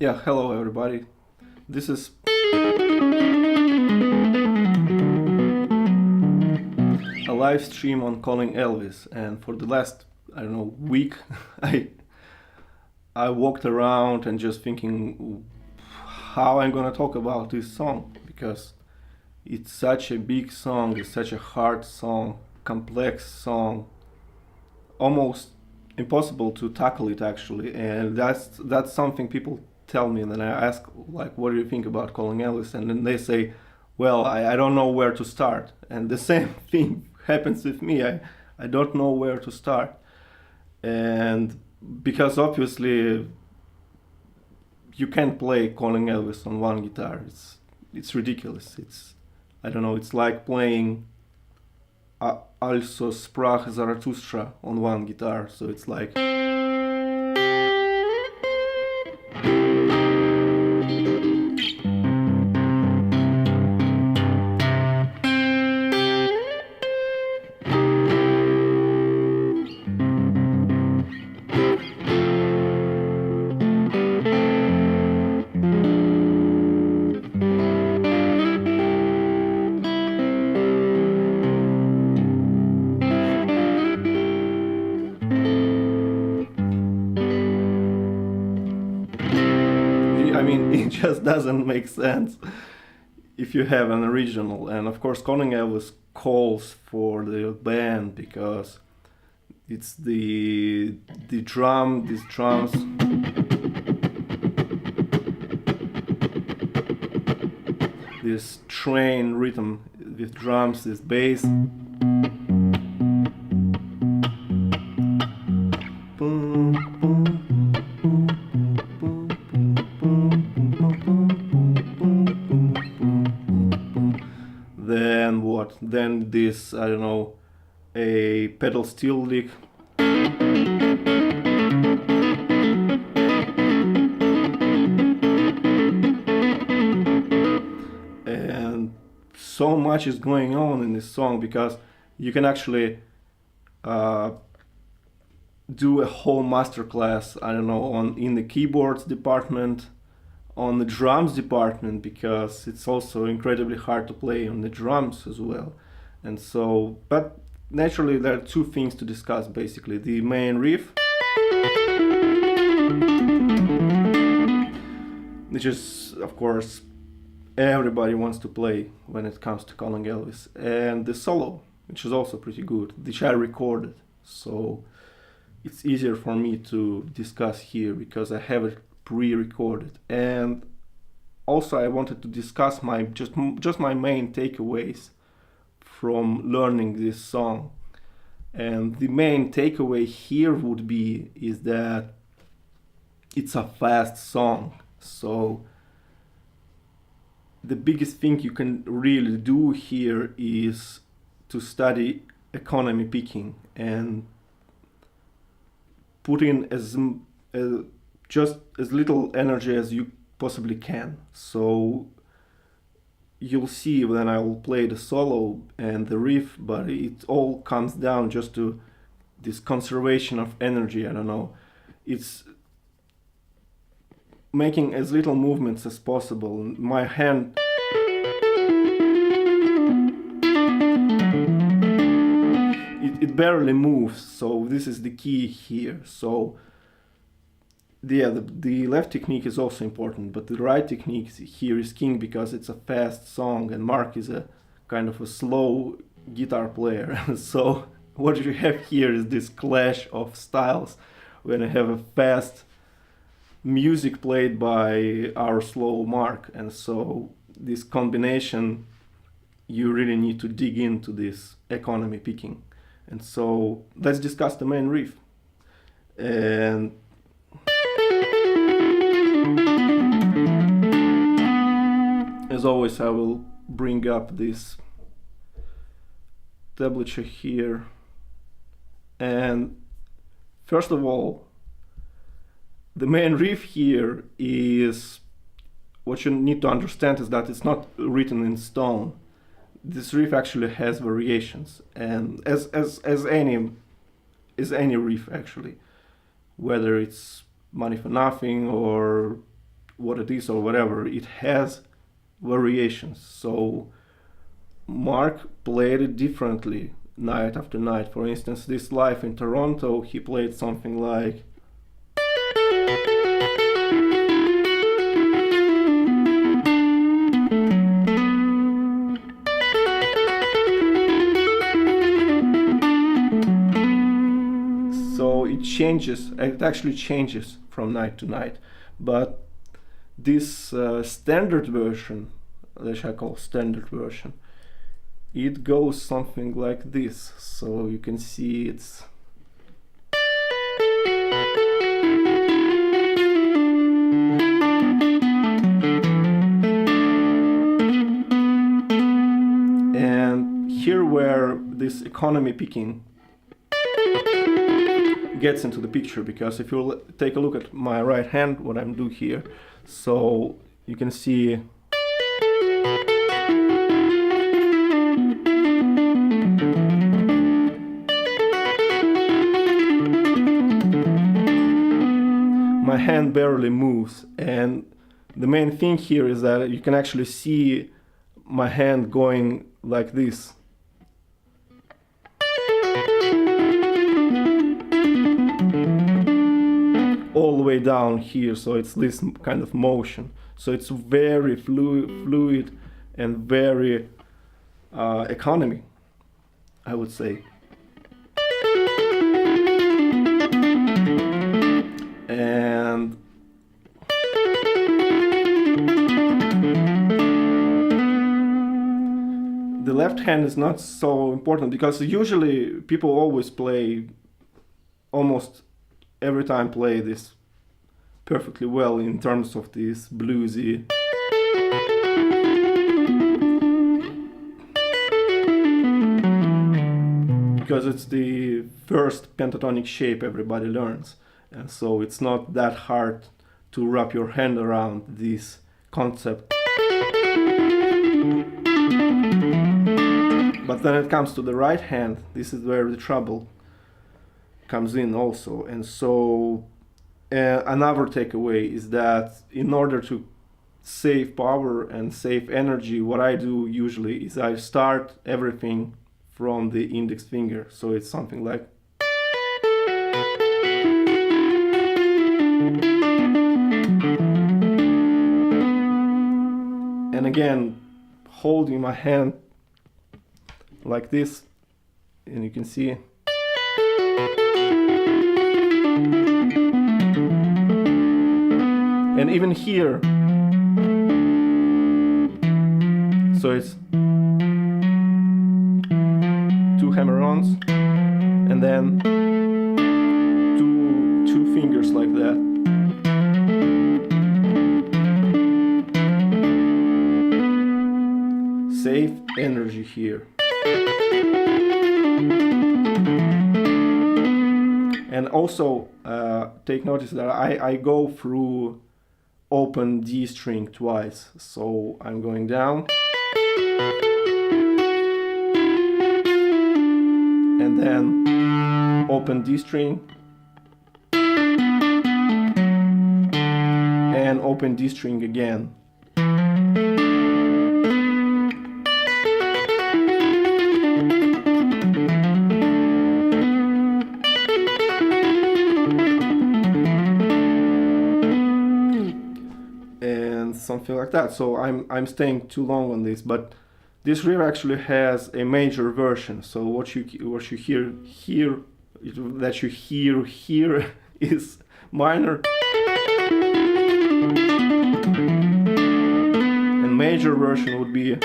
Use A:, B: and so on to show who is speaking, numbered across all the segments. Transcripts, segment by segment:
A: Yeah, hello everybody. This is a live stream on calling Elvis, and for the last week, I I walked around and just thinking how I'm gonna talk about this song because it's such a big song, it's such a hard song, complex song, almost impossible to tackle it actually, and that's something people tell me, and then I ask like, what do you think about calling Elvis, and then they say, well, I don't know where to start, and the same thing happens with me. I don't know where to start, and because obviously you can't play calling Elvis on one guitar. It's ridiculous. It's I don't know. It's like playing Also sprach Zarathustra on one guitar. So it's like I mean, it just doesn't make sense if you have an original. And of course, calling Elvis calls for the band because it's these drums. This train rhythm with drums, this bass. Boom, boom, boom, boom, boom, boom, boom, boom, boom, boom. Then what? Then this, I don't know, a pedal steel lick. And so much is going on in this song because you can actually do a whole masterclass, I don't know, on in the keyboards department, on the drums department, because it's also incredibly hard to play on the drums as well. And so, but naturally there are two things to discuss basically: the main riff, which is of course everybody wants to play when it comes to calling Elvis, and the solo, which is also pretty good, which I recorded. So it's easier for me to discuss here because I have it pre-recorded. And also I wanted to discuss my just my main takeaways from learning this song. And the main takeaway here would be is that it's a fast song. So the biggest thing you can really do here is to study economy picking and put in just as little energy as you possibly can. So you'll see when I will play the solo and the riff, but it all comes down just to this conservation of energy. I don't know. It's making as little movements as possible. My hand it barely moves, so this is the key here. So the left technique is also important, but the right technique here is king because it's a fast song and Mark is a kind of a slow guitar player. So what you have here is this clash of styles when I have a fast music played by our slow Mark, and so this combination, you really need to dig into this economy picking. And so let's discuss the main riff. And as always, I will bring up this tablature here. And first of all, the main riff here is, what you need to understand is that it's not written in stone. This riff actually has variations, and as any riff actually, whether it's Money for Nothing or what it is or whatever, it has variations. So Mark played it differently night after night. For instance, this live in Toronto, he played something like so it actually changes from night to night. But this standard version, that I call standard version, it goes something like this. So you can see it's and here where this economy picking gets into the picture, because if you take a look at my right hand, what I'm doing here, so you can see my hand barely moves, and the main thing here is that you can actually see my hand going like this. All the way down here, so it's this kind of motion. So it's very fluid and very economy, I would say. And the left hand is not so important, because usually people always play, almost every time play this perfectly well in terms of this bluesy because it's the first pentatonic shape everybody learns, and so it's not that hard to wrap your hand around this concept. But then it comes to the right hand, this is where the trouble comes in also. And so another takeaway is that in order to save power and save energy, what I do usually is I start everything from the index finger. So it's something like and again holding my hand like this, and you can see and even here, so it's two hammer-ons and then two fingers like that. Save energy here. And also take notice that I go through open D string twice. So I'm going down and then open D string and open D string again. Something like that. So I'm staying too long on this, but this riff actually has a major version. So what you hear here, that you hear here is minor, and major version would be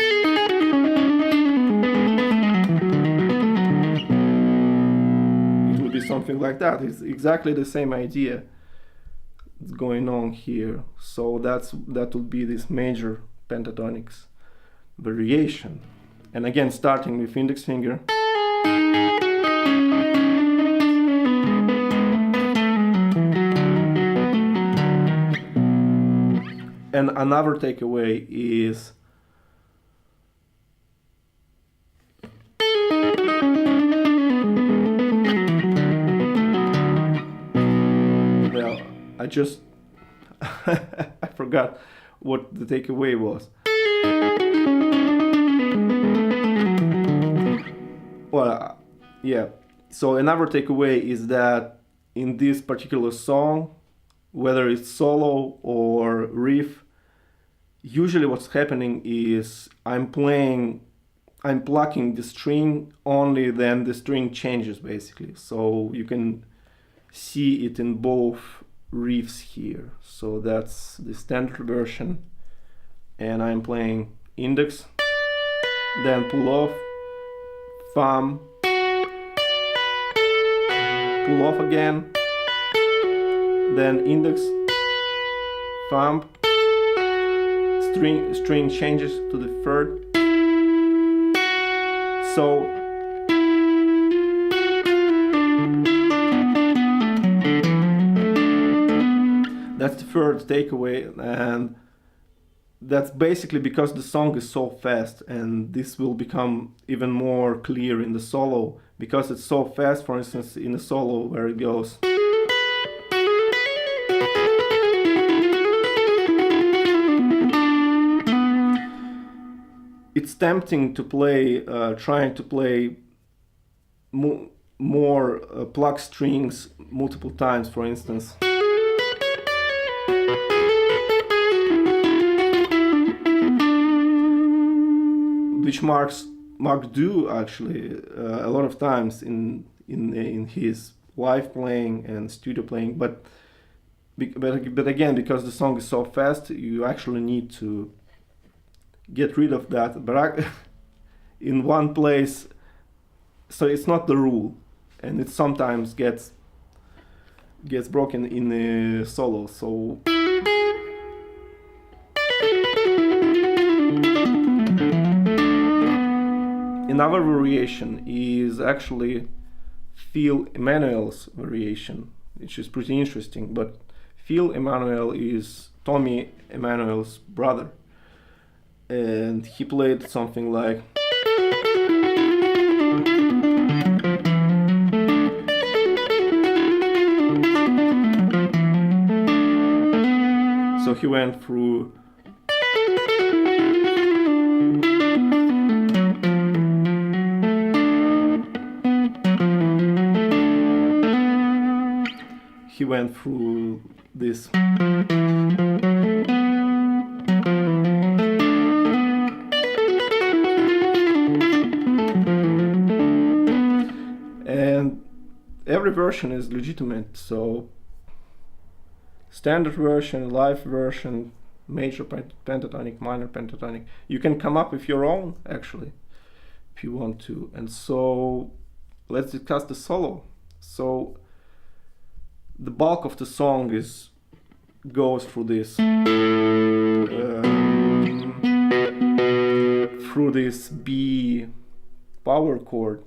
A: something like that. It's exactly the same idea going on here. So that would be this major pentatonics variation, and again starting with index finger and another takeaway is I just I forgot what the takeaway was. Well, yeah. So another takeaway is that in this particular song, whether it's solo or riff, usually what's happening is I'm plucking the string only, then the string changes basically. So you can see it in both riffs here. So that's the standard version, and I'm playing index, then pull off, thumb, pull off again, then index, thumb, string changes to the third. So that's the third takeaway, and that's basically because the song is so fast, and this will become even more clear in the solo because it's so fast. For instance, in the solo where it goes, it's tempting to play, trying to play more pluck strings multiple times, for instance. Which Mark do actually a lot of times in his live playing and studio playing, but again, because the song is so fast, you actually need to get rid of that. But in one place, so it's not the rule, and it sometimes gets broken in the solo. So another variation is actually Phil Emanuel's variation, which is pretty interesting. But Phil Emanuel is Tommy Emanuel's brother, and he played something like so he went through this. And every version is legitimate, so standard version, live version, major pentatonic, minor pentatonic. You can come up with your own actually if you want to. And so let's discuss the solo. So the bulk of the song goes through this B power chord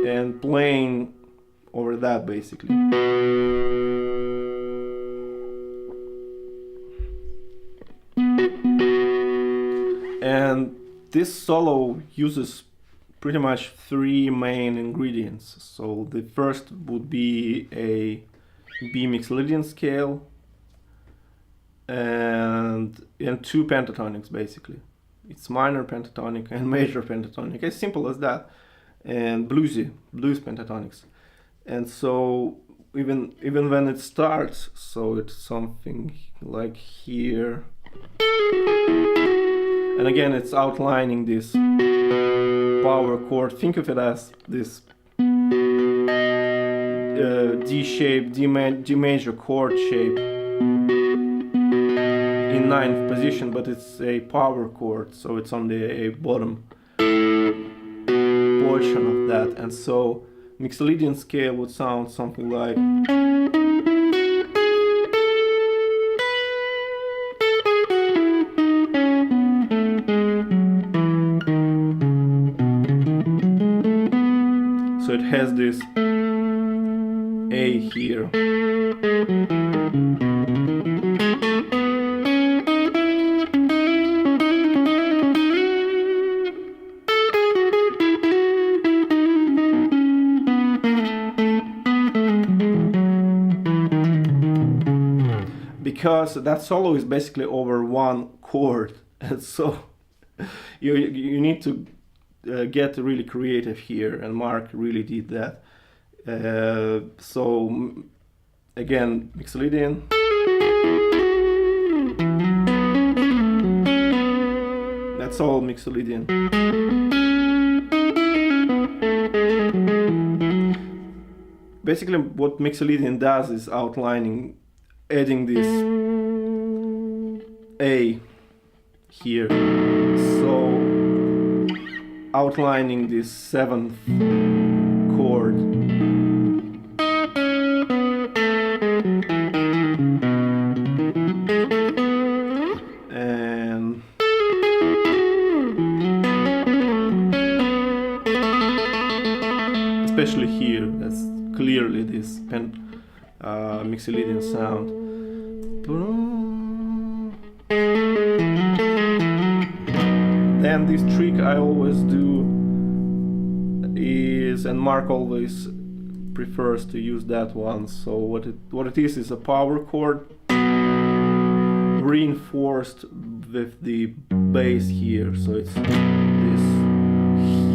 A: and playing over that basically. And this solo uses pretty much three main ingredients. So the first would be a B Mixolydian scale and two pentatonics basically. It's minor pentatonic and major pentatonic, as simple as that, and blues pentatonics. And so even when it starts, so it's something like here, and again it's outlining this power chord. Think of it as this D shape, D major chord shape in ninth position, but it's a power chord, so it's on the bottom portion of that. And so Mixolydian scale would sound something like so it has this A here. because that solo is basically over one chord, and so you need to get really creative here, and Mark really did that. So again, Mixolydian. That's all Mixolydian. Basically what Mixolydian does is outlining, adding this A here, so outlining this 7th chord. And especially here, that's clearly this Mixolydian sound. Then this trick I always do is, and Mark always prefers to use that one. So what it is a power chord reinforced with the bass here. So it's this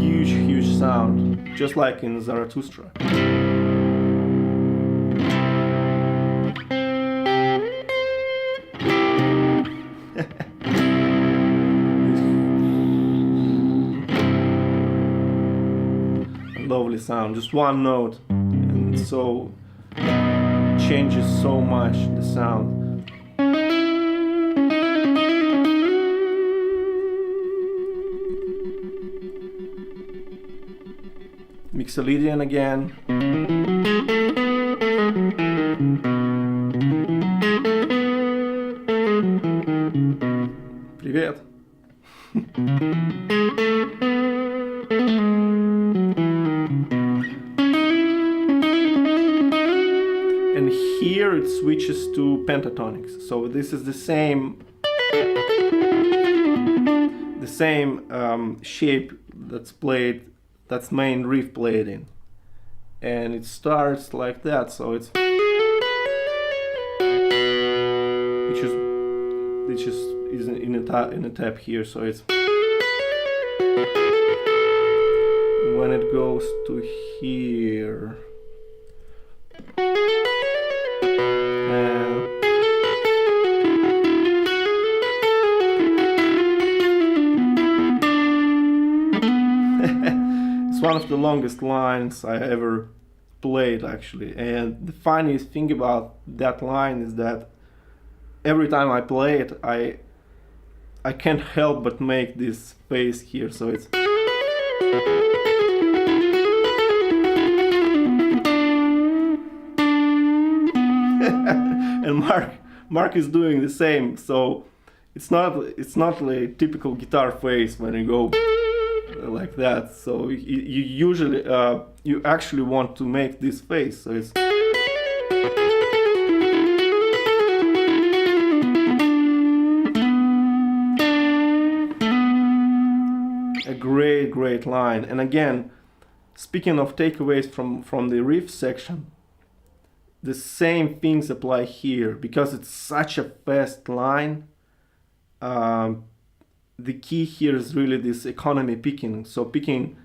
A: huge sound, just like in Zarathustra. Lovely sound, just one note, and so changes so much the sound. Mixolydian again. Привет. And here it switches to pentatonics. So this is the same shape that's played, that's main riff played in, and it starts like that. So it's which is in a tab here. So it's when it goes to here. It's one of the longest lines I ever played, actually. And the funniest thing about that line is that every time I play it, I can't help but make this face here. So it's and Mark is doing the same. So it's not like a typical guitar face when you go like that. So you usually you actually want to make this face. So it's a great line. And again, speaking of takeaways from the riff section, the same things apply here because it's such a fast line. The key here is really this economy picking. So picking,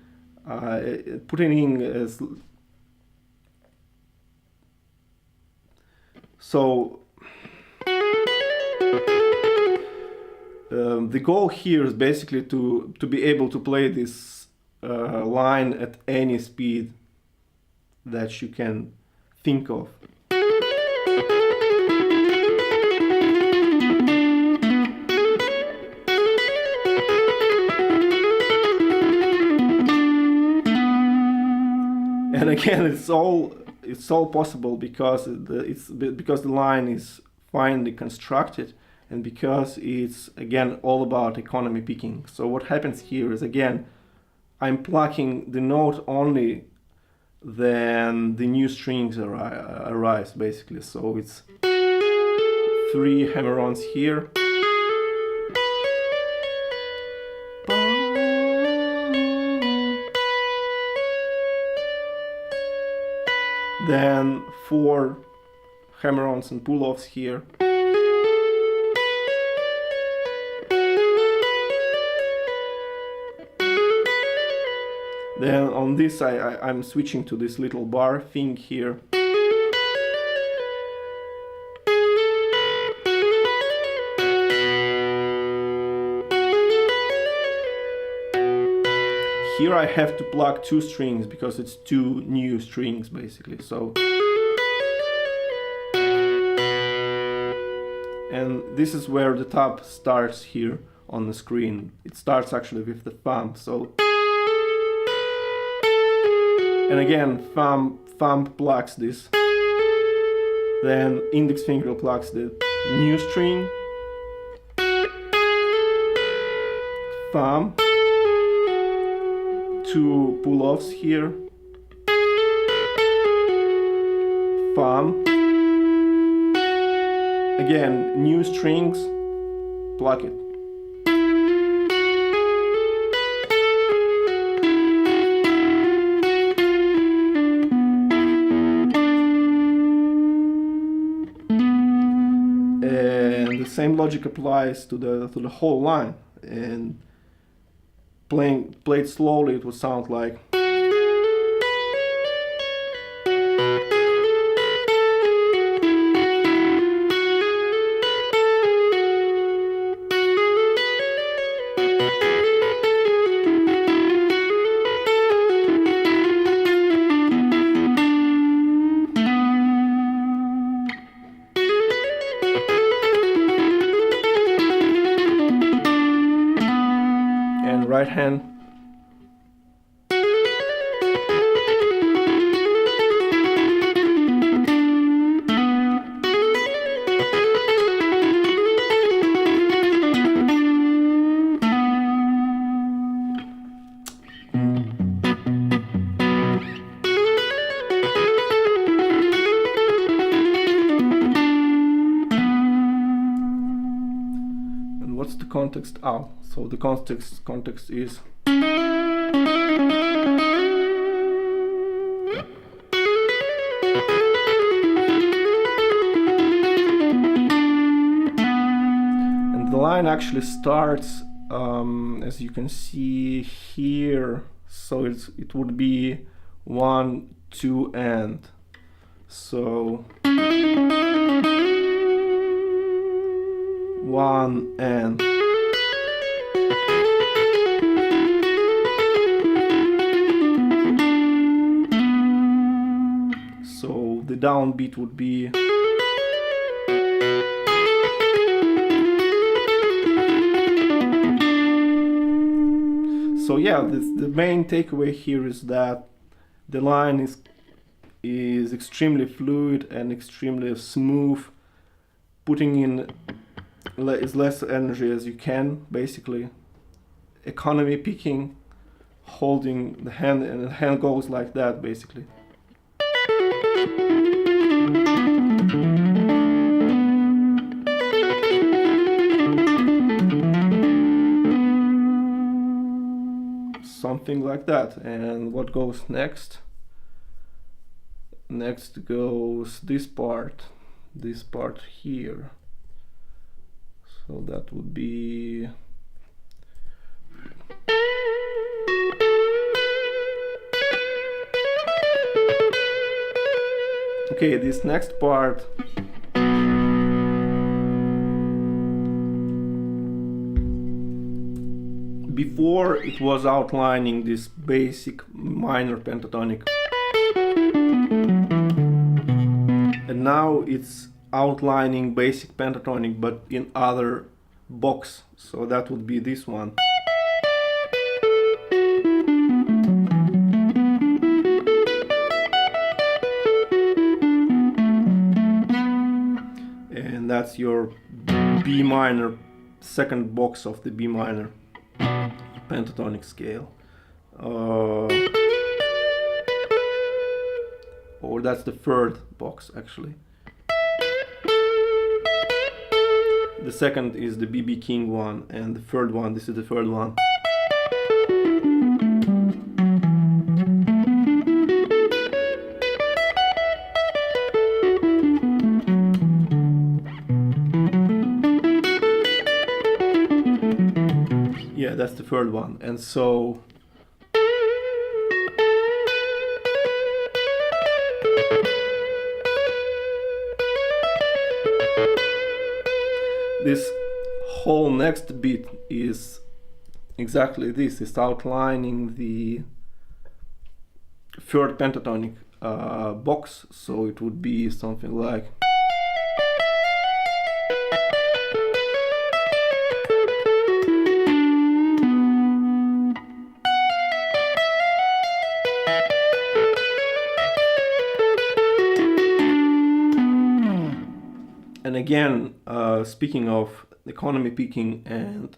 A: putting in as so. The goal here is basically to be able to play this line at any speed that you can think of. And again, it's all possible because because the line is finely constructed, and because it's again all about economy picking. So what happens here is, again, I'm plucking the note only then the new strings arise, basically. So it's 3 hammer-ons here. Then 4 hammer-ons and pull-offs here. Then on this I'm switching to this little bar thing here. Here I have to plug two strings because it's two new strings basically. So, and this is where the tab starts here on the screen. It starts actually with the thumb. So, and again, thumb plugs this. Then index finger plugs the new string. Thumb. Two pull-offs here. Thumb. Again, new strings, plug it. And the same logic applies to the whole line. And played slowly, it would sound like. And right hand. What's the context? Oh, so the context is and the line actually starts as you can see here, so it would be 1, 2 and so 1 and so the downbeat would be so yeah, the main takeaway here is that the line is extremely fluid and extremely smooth, putting in as less energy as you can, basically. Economy picking, holding the hand, and the hand goes like that, basically. Something like that. And what goes next? Next goes this part here. So that would be okay, this next part before it was outlining this basic minor pentatonic, and now it's outlining basic pentatonic but in other box, so that would be this one. And that's your B minor, second box of the B minor pentatonic scale. Or that's the third box actually. The second is the BB King one, and the third one, this is the third one. Yeah, that's the third one. And so This whole next bit is exactly this. It's outlining the third pentatonic box, so it would be something like and again, speaking of economy picking and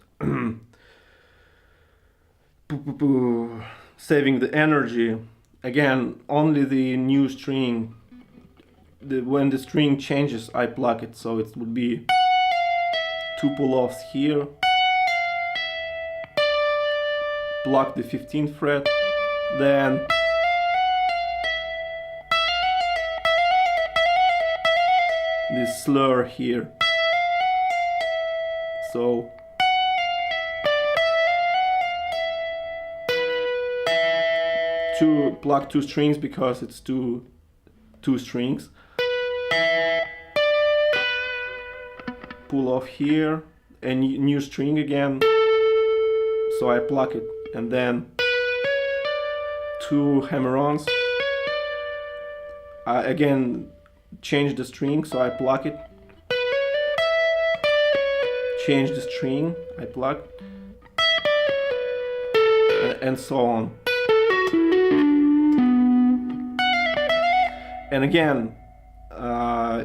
A: saving the energy, again, only the new string, when the string changes, I pluck it, so it would be 2 pull-offs here, pluck the 15th fret, then this slur here, so pluck 2 strings because it's two strings, pull off here, and new string again, so I pluck it, and then 2 hammer-ons, again change the string, so I pluck it, change the string, I pluck, and so on. And again,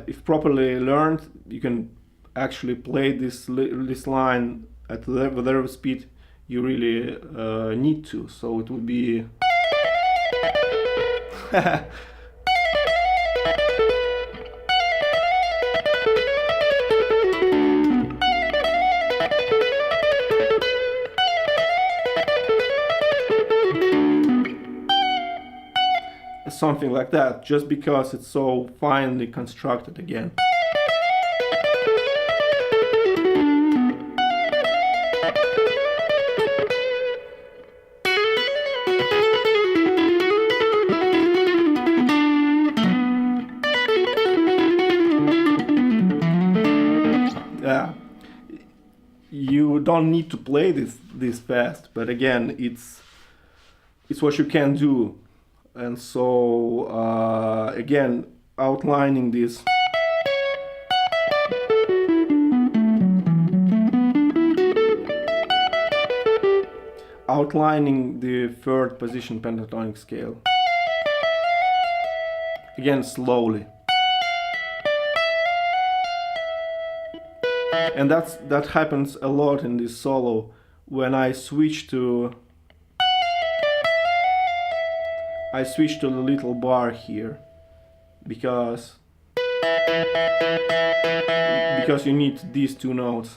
A: if properly learned, you can actually play this line at whatever speed you really need to. So it would be something like that, just because it's so finely constructed again. Yeah, you don't need to play this fast, but again, it's what you can do. And so again, outlining this, outlining the third position pentatonic scale, again slowly, and that happens a lot in this solo when I switch to the little bar here, because you need these 2 notes.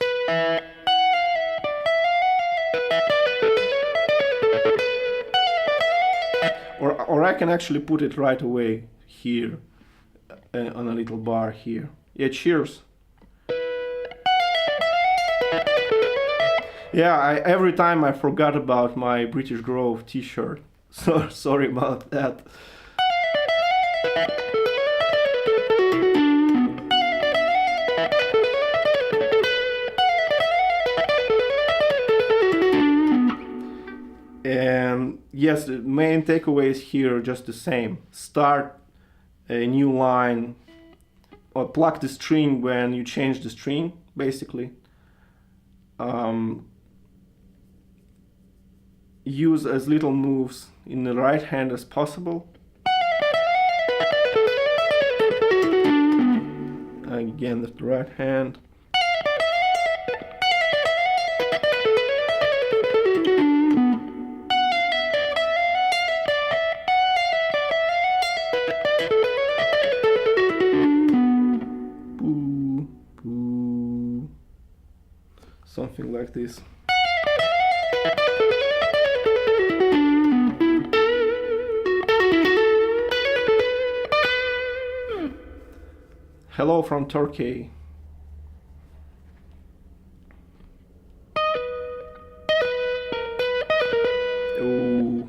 A: Or I can actually put it right away here on a little bar here. Yeah, cheers. Yeah, every time I forgot about my British Grove t-shirt. So sorry about that. And yes, the main takeaways here are just the same. Start a new line, or pluck the string when you change the string, basically. Use as little moves in the right hand as possible. Again, that's the right hand. Boo, boo. Something like this. Hello from Turkey. Ooh.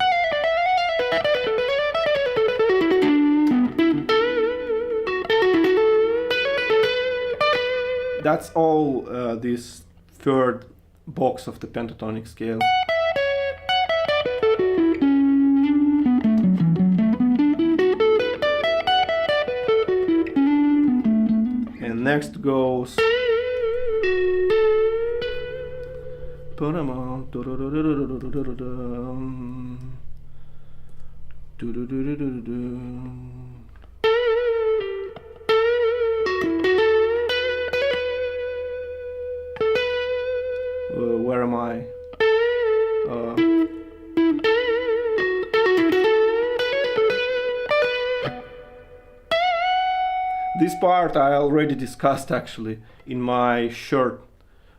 A: That's all this third box of the pentatonic scale. And next goes where am I? This part I already discussed actually in my shirt,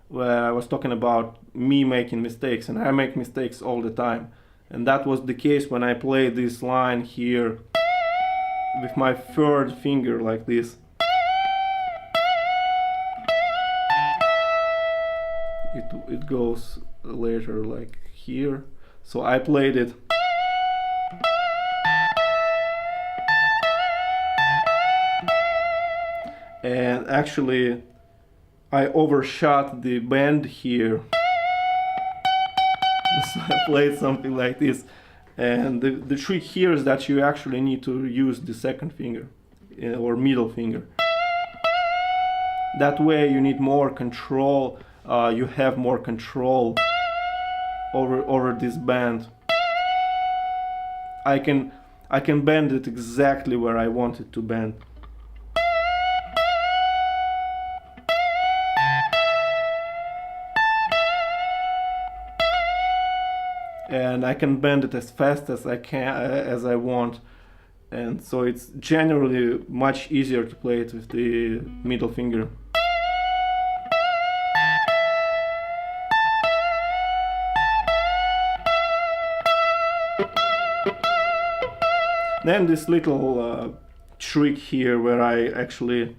A: where I was talking about me making mistakes, and I make mistakes all the time. And that was the case when I played this line here with my third finger like this. It goes later like here. So I played it. And actually I overshot the bend here. So I played something like this. And the trick here is that you actually need to use the second finger or middle finger. That way you need more control, you have more control over this bend. I can bend it exactly where I want it to bend. And I can bend it as fast as I can, as I want, and so it's generally much easier to play it with the middle finger. Then this little trick here where I actually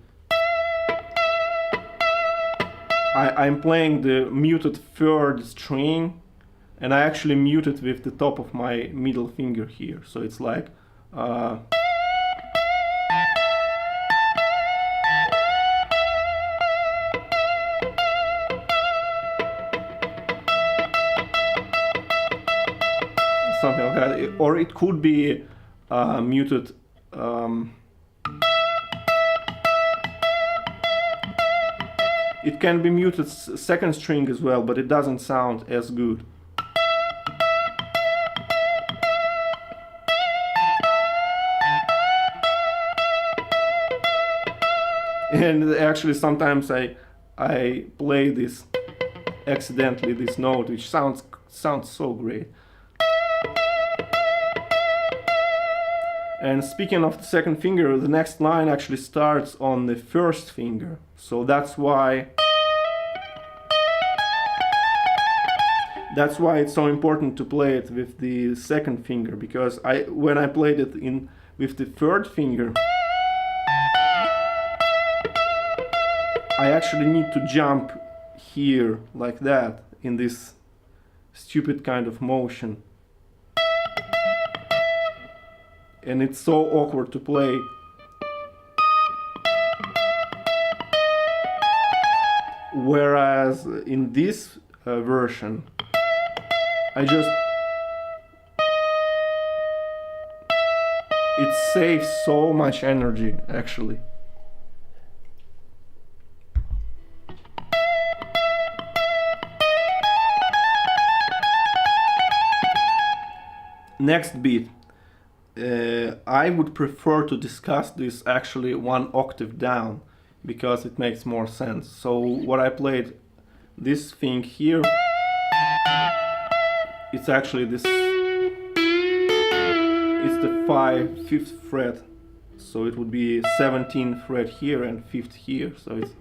A: I'm playing the muted third string, and I actually mute it with the top of my middle finger here. So it's like something like that. Or it could be muted it can be muted second string as well, but it doesn't sound as good. And actually sometimes I play this accidentally, this note, which sounds so great. And speaking of the second finger, the next line actually starts on the first finger. So that's why it's so important to play it with the second finger, because when I played it with the third finger, I actually need to jump here like that in this stupid kind of motion. And it's so awkward to play. Whereas in this version, it saves so much energy actually. Next beat. I would prefer to discuss this actually one octave down, because it makes more sense. So what I played, this thing here, it's actually this, it's the 5th fret, so it would be 17th fret here and 5th here, so it's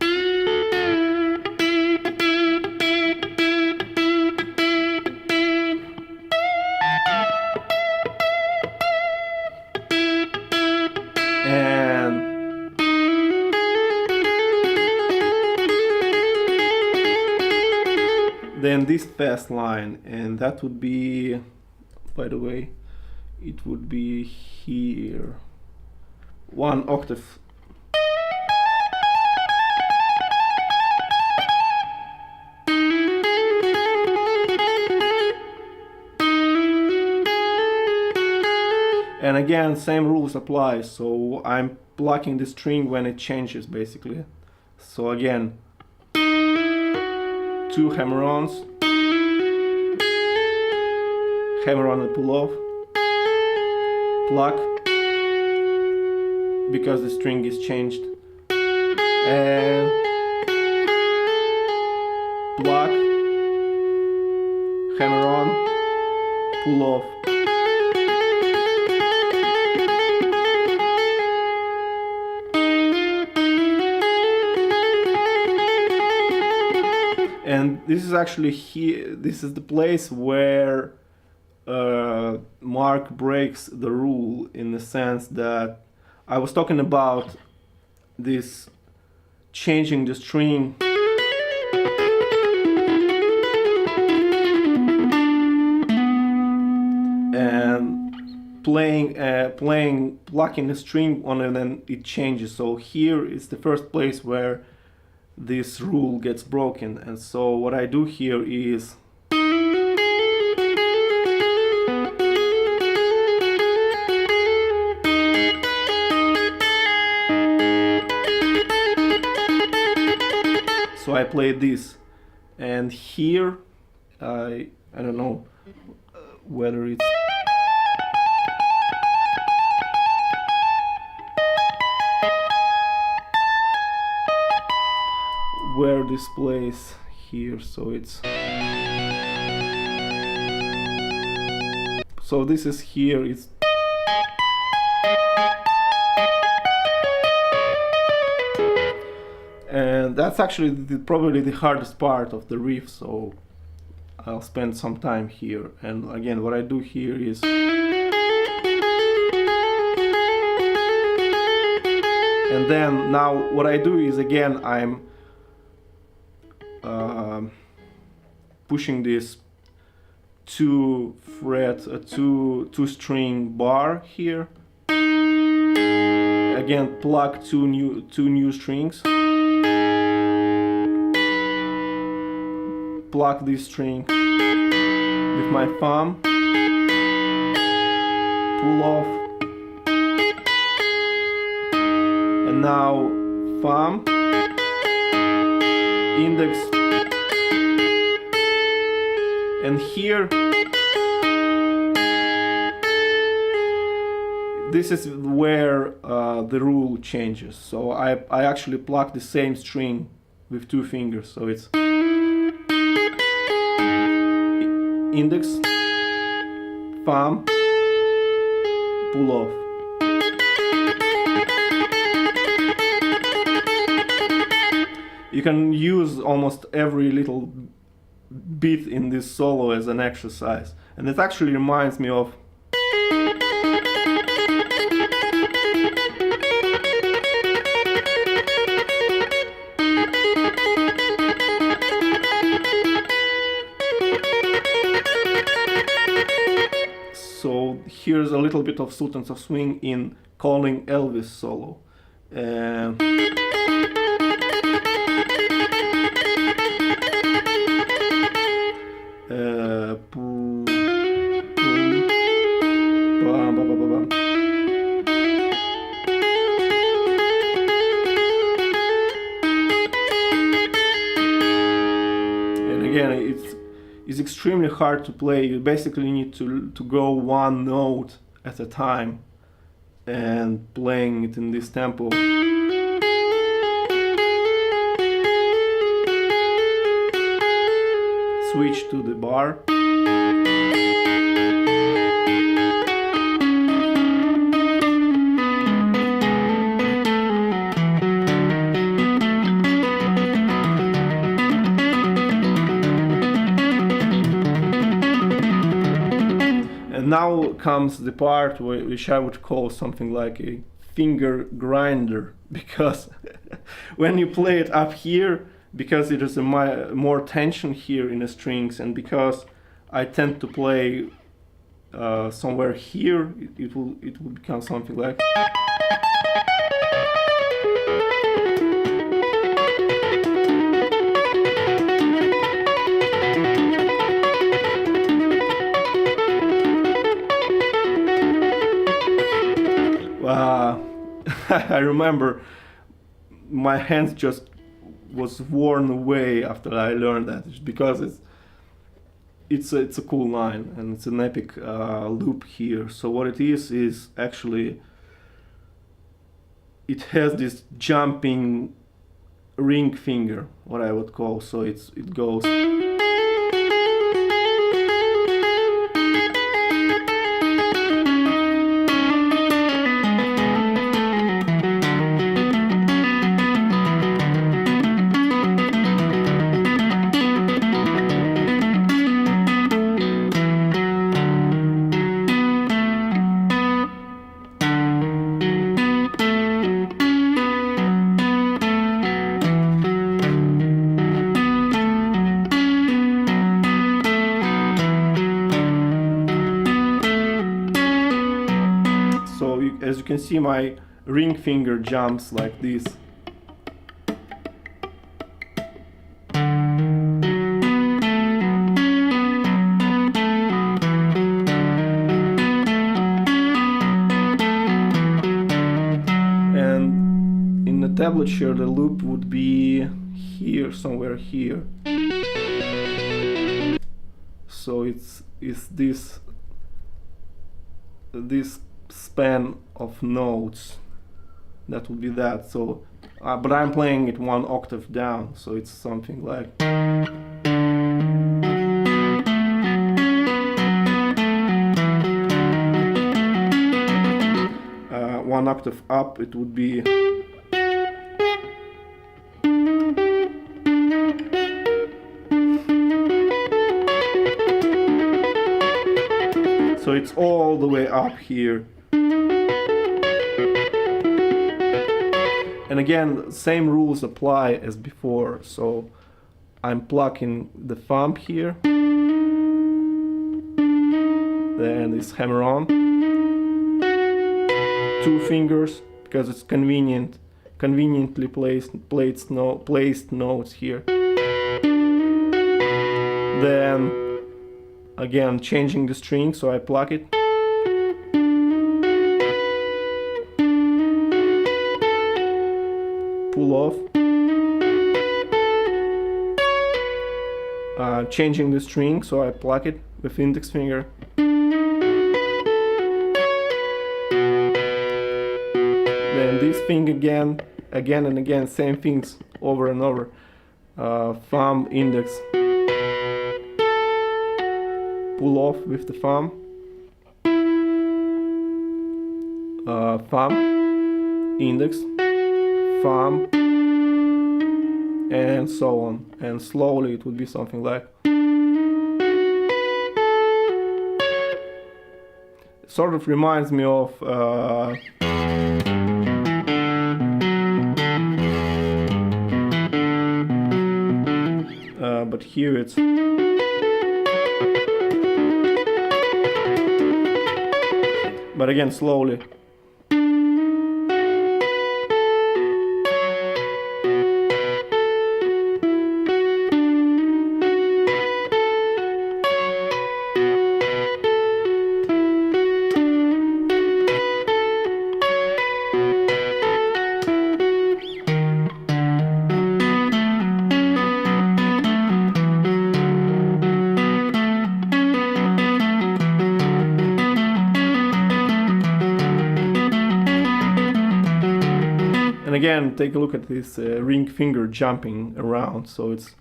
A: then this fast line, and that would be, by the way, it would be here, one octave. And again, same rules apply, so I'm plucking the string when it changes basically. So again, 2 hammer-ons, hammer-on and pull off, pluck, because the string is changed, and pluck, hammer-on, pull off. And this is actually here, this is the place where Mark breaks the rule, in the sense that I was talking about this changing the string and plucking the string on it, and then it changes. So here is the first place where this rule gets broken. And so what I do here is so I play this, and here I don't know whether it's where this plays here, so it's so this is here, it's and that's actually probably the hardest part of the riff, so I'll spend some time here. And again, what I do here is and then now what I do is, again, I'm pushing this 2 string bar here. Again, pluck two new strings. Pluck this string with my thumb. Pull off. And now thumb, index. And here, this is where the rule changes. So I actually pluck the same string with 2 fingers. So it's index, thumb, pull off. You can use almost every little bit in this solo as an exercise, and it actually reminds me of so here's a little bit of Sultans of Swing in Calling Elvis solo. And again, it's extremely hard to play. You basically need to go 1 note at a time and playing it in this tempo. Switch to the bar. And now comes the part which I would call something like a finger grinder, because when you play it up here, because it is more tension here in the strings, and because I tend to play somewhere here, it will become something like. I remember my hands just was worn away after I learned that, just because it's a cool line and it's an epic loop here. So what it is actually, it has this jumping ring finger, what I would call. So it goes. As you can see, my ring finger jumps like this. And in the tablature, the loop would be here, somewhere here. So it's this span of notes, that would be that. So but I'm playing it one octave down, so it's something like one octave up, it would be so it's all the way up here. And again, same rules apply as before. So I'm plucking the thumb here, then this hammer on, 2 fingers, because it's conveniently placed notes here. Then again, changing the string, so I pluck it. Pull off. Changing the string, so I pluck it with index finger. Then this thing again and again, same things over and over. Thumb, index. Pull off with the thumb. Thumb, index, thumb, and so on. And slowly it would be something like. Sort of reminds me of but here it's but again slowly. And again, take a look at this ring finger jumping around, so it's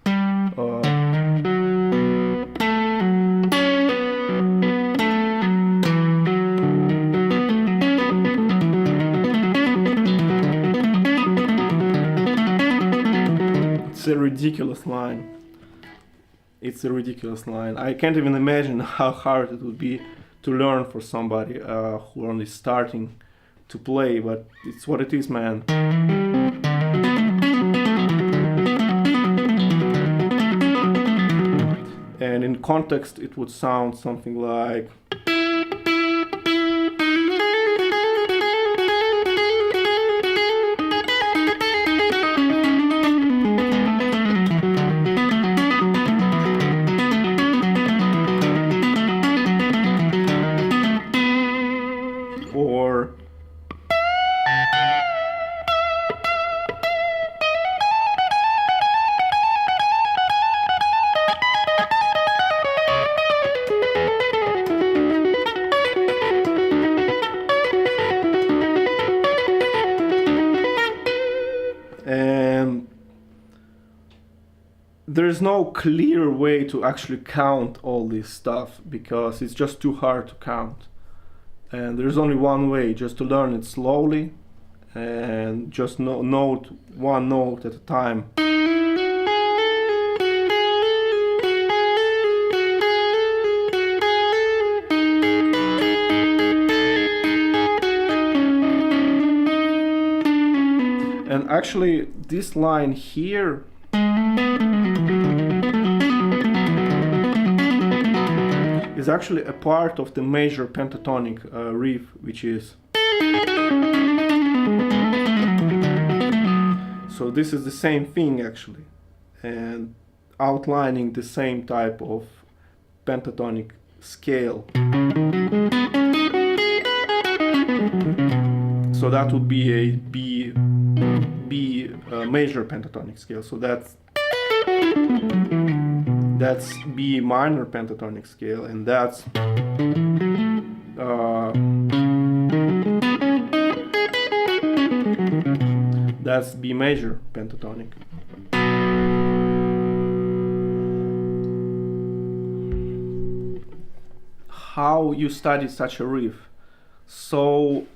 A: it's a ridiculous line. It's a ridiculous line. I can't even imagine how hard it would be to learn for somebody who only starting to play, but it's what it is, man. And in context it would sound something like or there's no clear way to actually count all this stuff because it's just too hard to count. And there's only one way, just to learn it slowly and just note one note at a time. And actually this line here is actually a part of the major pentatonic riff, which is. So this is the same thing actually, and outlining the same type of pentatonic scale. So that would be a B major pentatonic scale. So that's B minor pentatonic scale, and that's B major pentatonic. How you study such a riff? So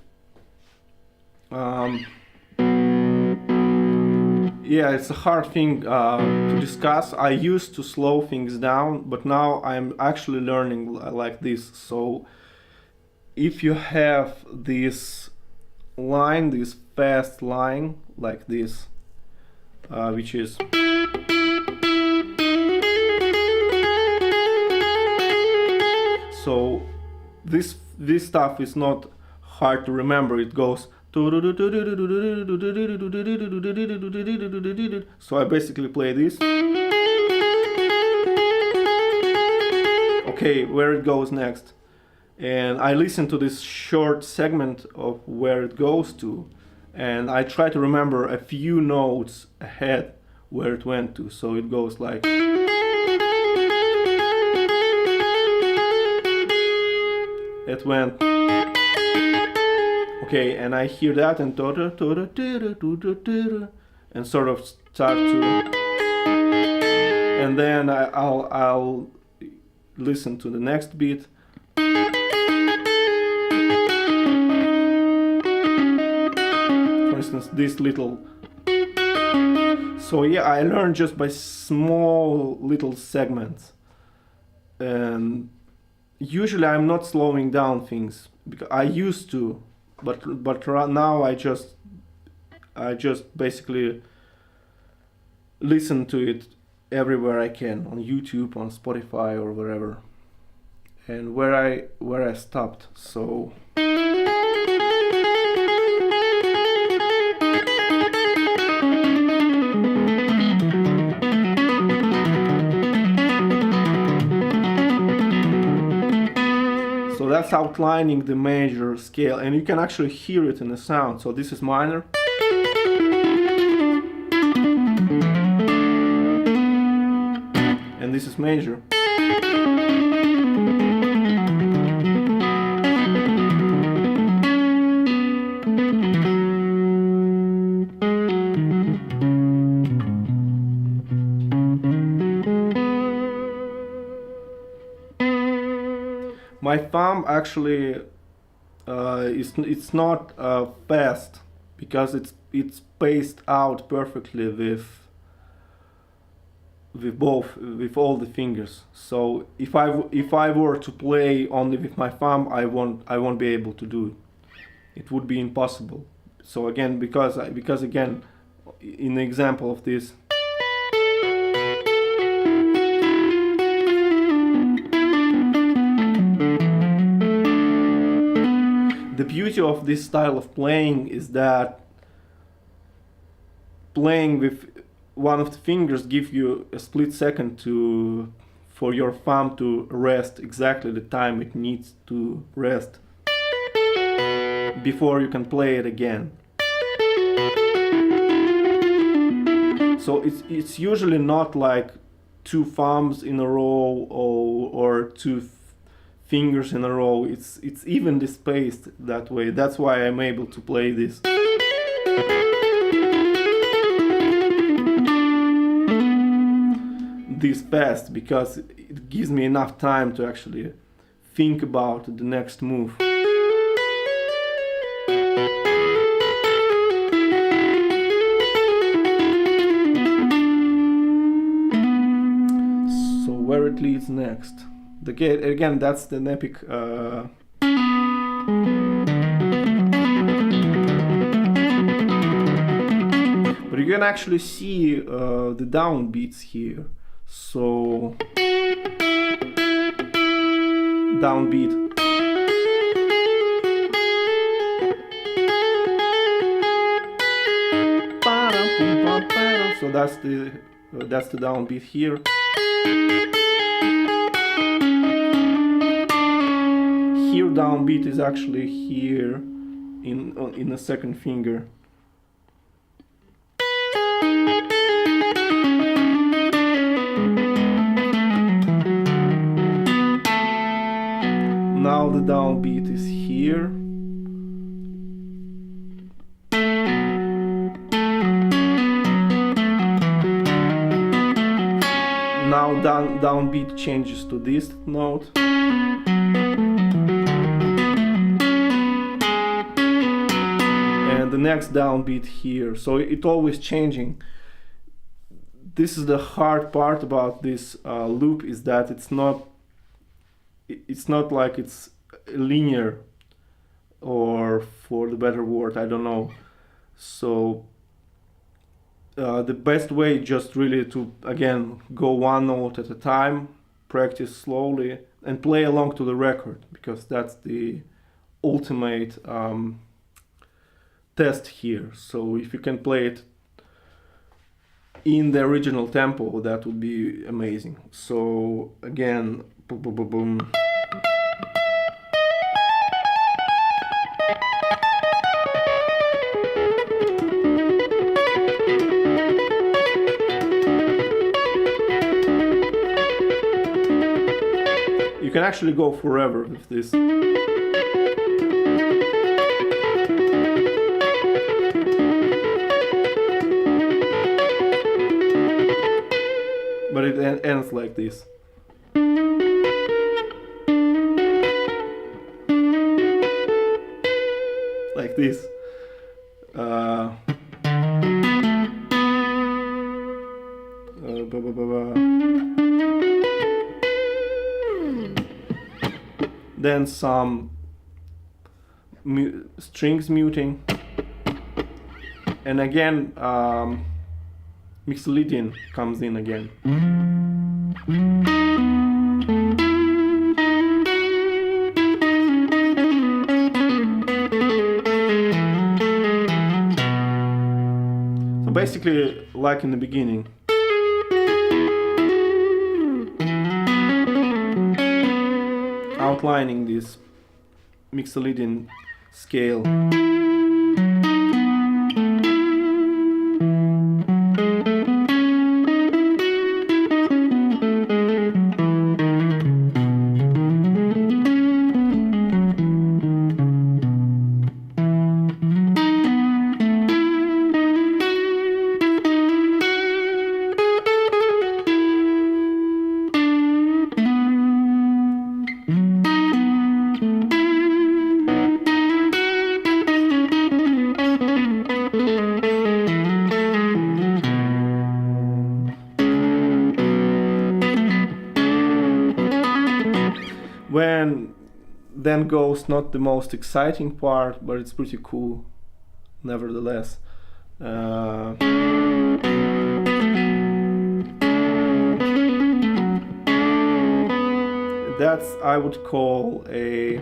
A: yeah, it's a hard thing to discuss. I used to slow things down, but now I'm actually learning like this. So if you have this line, this fast line like this, which is so this stuff is not hard to remember. It goes. So I basically play this. Okay, where it goes next? And I listen to this short segment of where it goes to, and I try to remember a few notes ahead where it went to. So it goes like. It went. Okay, and I hear that and sort of start to, and then I'll listen to the next beat. For instance, this little. So yeah, I learned just by small little segments, and usually I'm not slowing down things because I used to. But now I just basically listen to it everywhere I can, on YouTube, on Spotify, or wherever, and where I stopped. So that's outlining the major scale, and you can actually hear it in the sound. So this is minor. And this is major. My thumb actually it's not fast because it's spaced out perfectly with all the fingers. So if I were to play only with my thumb, I won't be able to do it. It would be impossible. So again, because again, in the example of this. The beauty of this style of playing is that playing with one of the fingers gives you a split second for your thumb to rest exactly the time it needs to rest before you can play it again. So it's usually not like two thumbs in a row or two fingers in a row. It's evenly spaced that way. That's why I'm able to play this. fast because it gives me enough time to actually think about the next move. So where it leads next? Again, that's the epic. But you can actually see the downbeats here. So downbeat. So that's the downbeat here. Here downbeat is actually here in the second finger. Now the downbeat is here. Now downbeat changes to this note. And the next downbeat here. So it's always changing. This is the hard part about this loop, is that it's not like it's linear, or for the better word, I don't know. So the best way just really to, again, go one note at a time, practice slowly, and play along to the record, because that's the ultimate test here. So if you can play it in the original tempo, that would be amazing. So again, boom, boom, boom, boom. You can actually go forever with this. But it ends like this. Like this. Then some strings muting, and again mixolydian comes in again. So basically, like in the beginning. Outlining this mixolydian scale. When then goes not the most exciting part, but it's pretty cool nevertheless. That's, I would call, a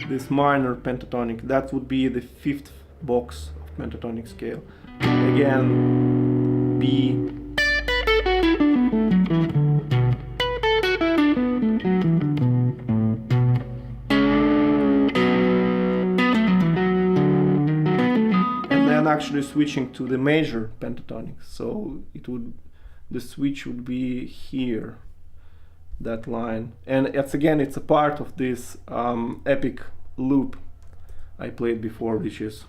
A: this minor pentatonic. That would be the fifth box of pentatonic scale. Again, B. Actually switching to the major pentatonic, so the switch would be here, that line, and it's a part of this epic loop I played before, which is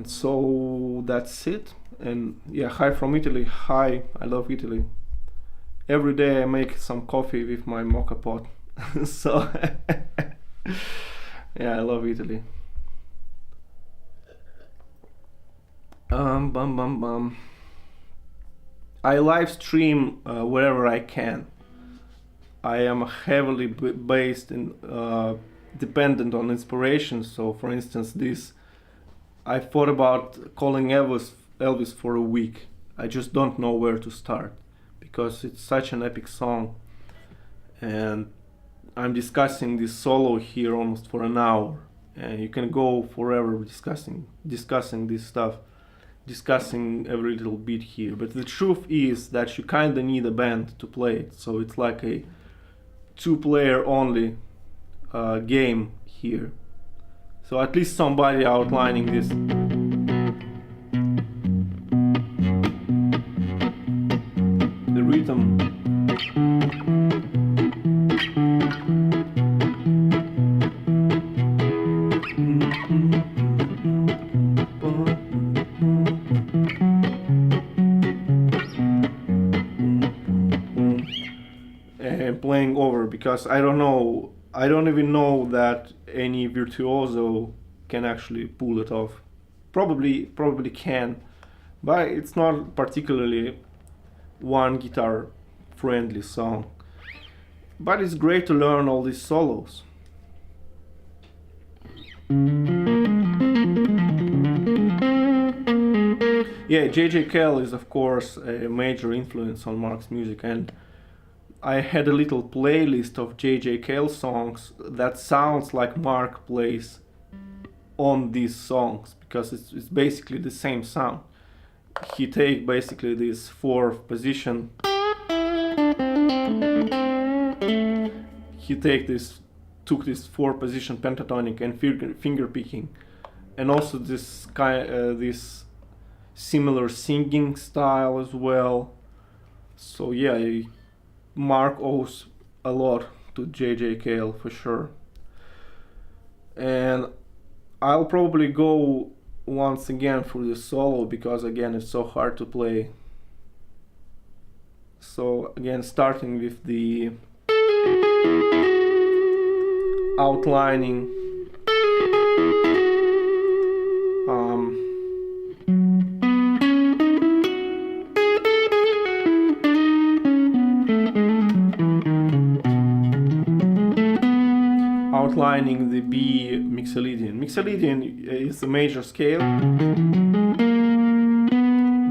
A: And so that's it. And yeah, hi from Italy. Hi, I love Italy. Every day I make some coffee with my mocha pot. So yeah, I love Italy. Bum bum bum. I live stream wherever I can. I am heavily based in dependent on inspiration. So for instance, I thought about calling Elvis for a week. I just don't know where to start because it's such an epic song, and I'm discussing this solo here almost for an hour, and you can go forever discussing this stuff, discussing every little bit here. But the truth is that you kinda need a band to play it, so it's like a two-player only game here. So at least somebody outlining this. The rhythm. And playing over, because I don't even know that any virtuoso can actually pull it off. Probably can, but it's not particularly one guitar friendly song. But it's great to learn all these solos. Yeah, J.J. Cale is of course a major influence on Mark's music, and I had a little playlist of J.J. Cale songs that sounds like Mark plays on these songs, because it's basically the same sound. He take basically this fourth position. He took this 4-position pentatonic and finger picking, and also this this similar singing style as well. So yeah, Mark owes a lot to J.J. Cale for sure. And I'll probably go once again for the solo, because again it's so hard to play. So again, starting with the outlining. Outlining the B mixolydian. Mixolydian is a major scale,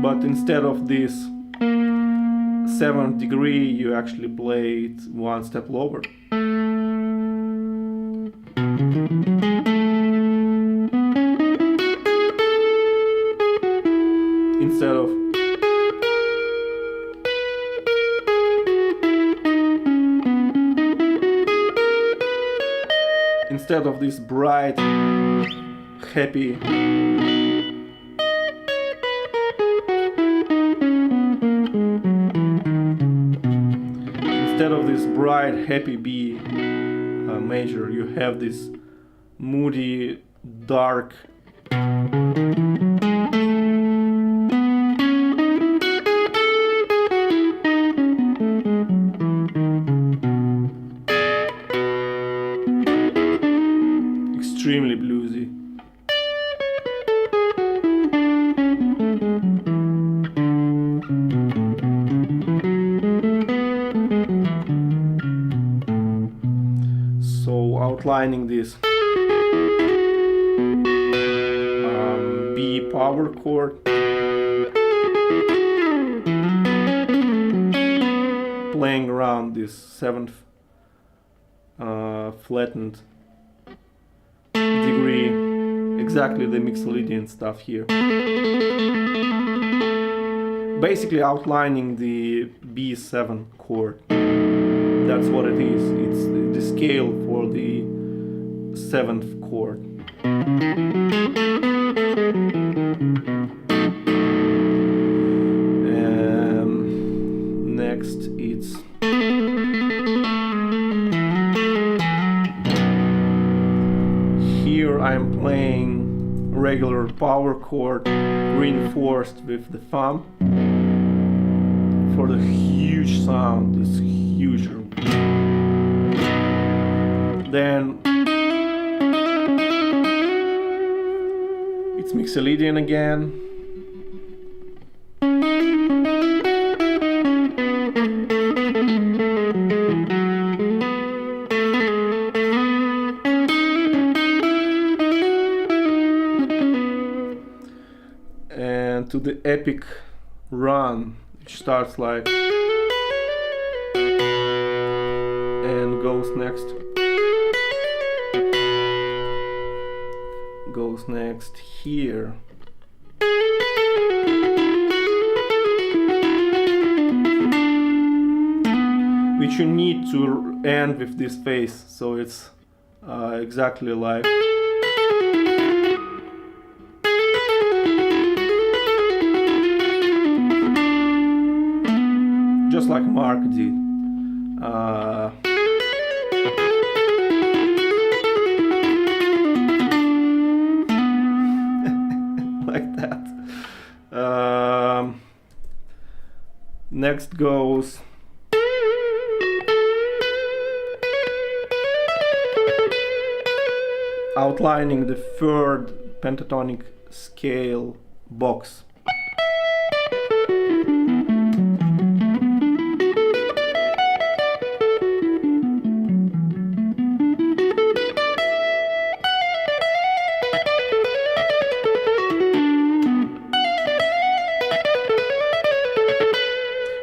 A: but instead of this 7th degree, you actually play it one step lower. Instead of this bright, happy, B major, you have this moody, dark, extremely bluesy. So outlining this B power chord, playing around this 7th flattened degree, exactly the mixolydian stuff here. Basically outlining the B7 chord. That's what it is. It's the scale for the 7th chord. And next it's here I'm playing regular power chord reinforced with the thumb for the huge sound. It's huger. Then it's Mixolydian again. And to the epic run, which starts like and goes next here. Which you need to end with this phase, so it's exactly like just like Mark did. Like that. Next goes outlining the third pentatonic scale box.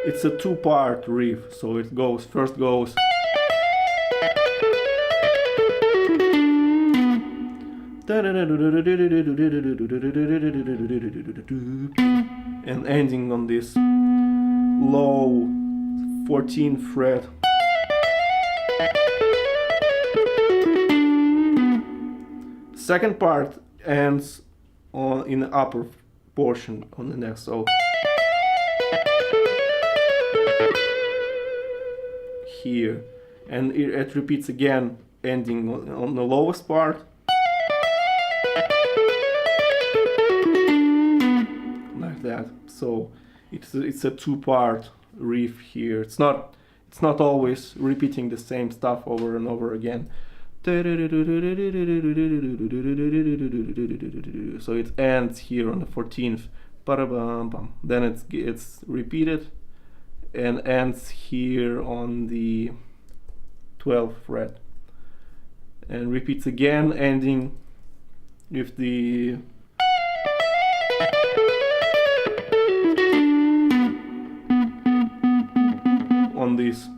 A: It's a two-part riff, so it goes, first goes and ending on this low 14th fret. Second part ends in the upper portion on the next, so here, and it repeats again, ending on the lowest part, like that. So it's a two-part riff here. It's not always repeating the same stuff over and over again. So it ends here on the 14th, then it's repeated and ends here on the 12th fret and repeats again, ending with the on this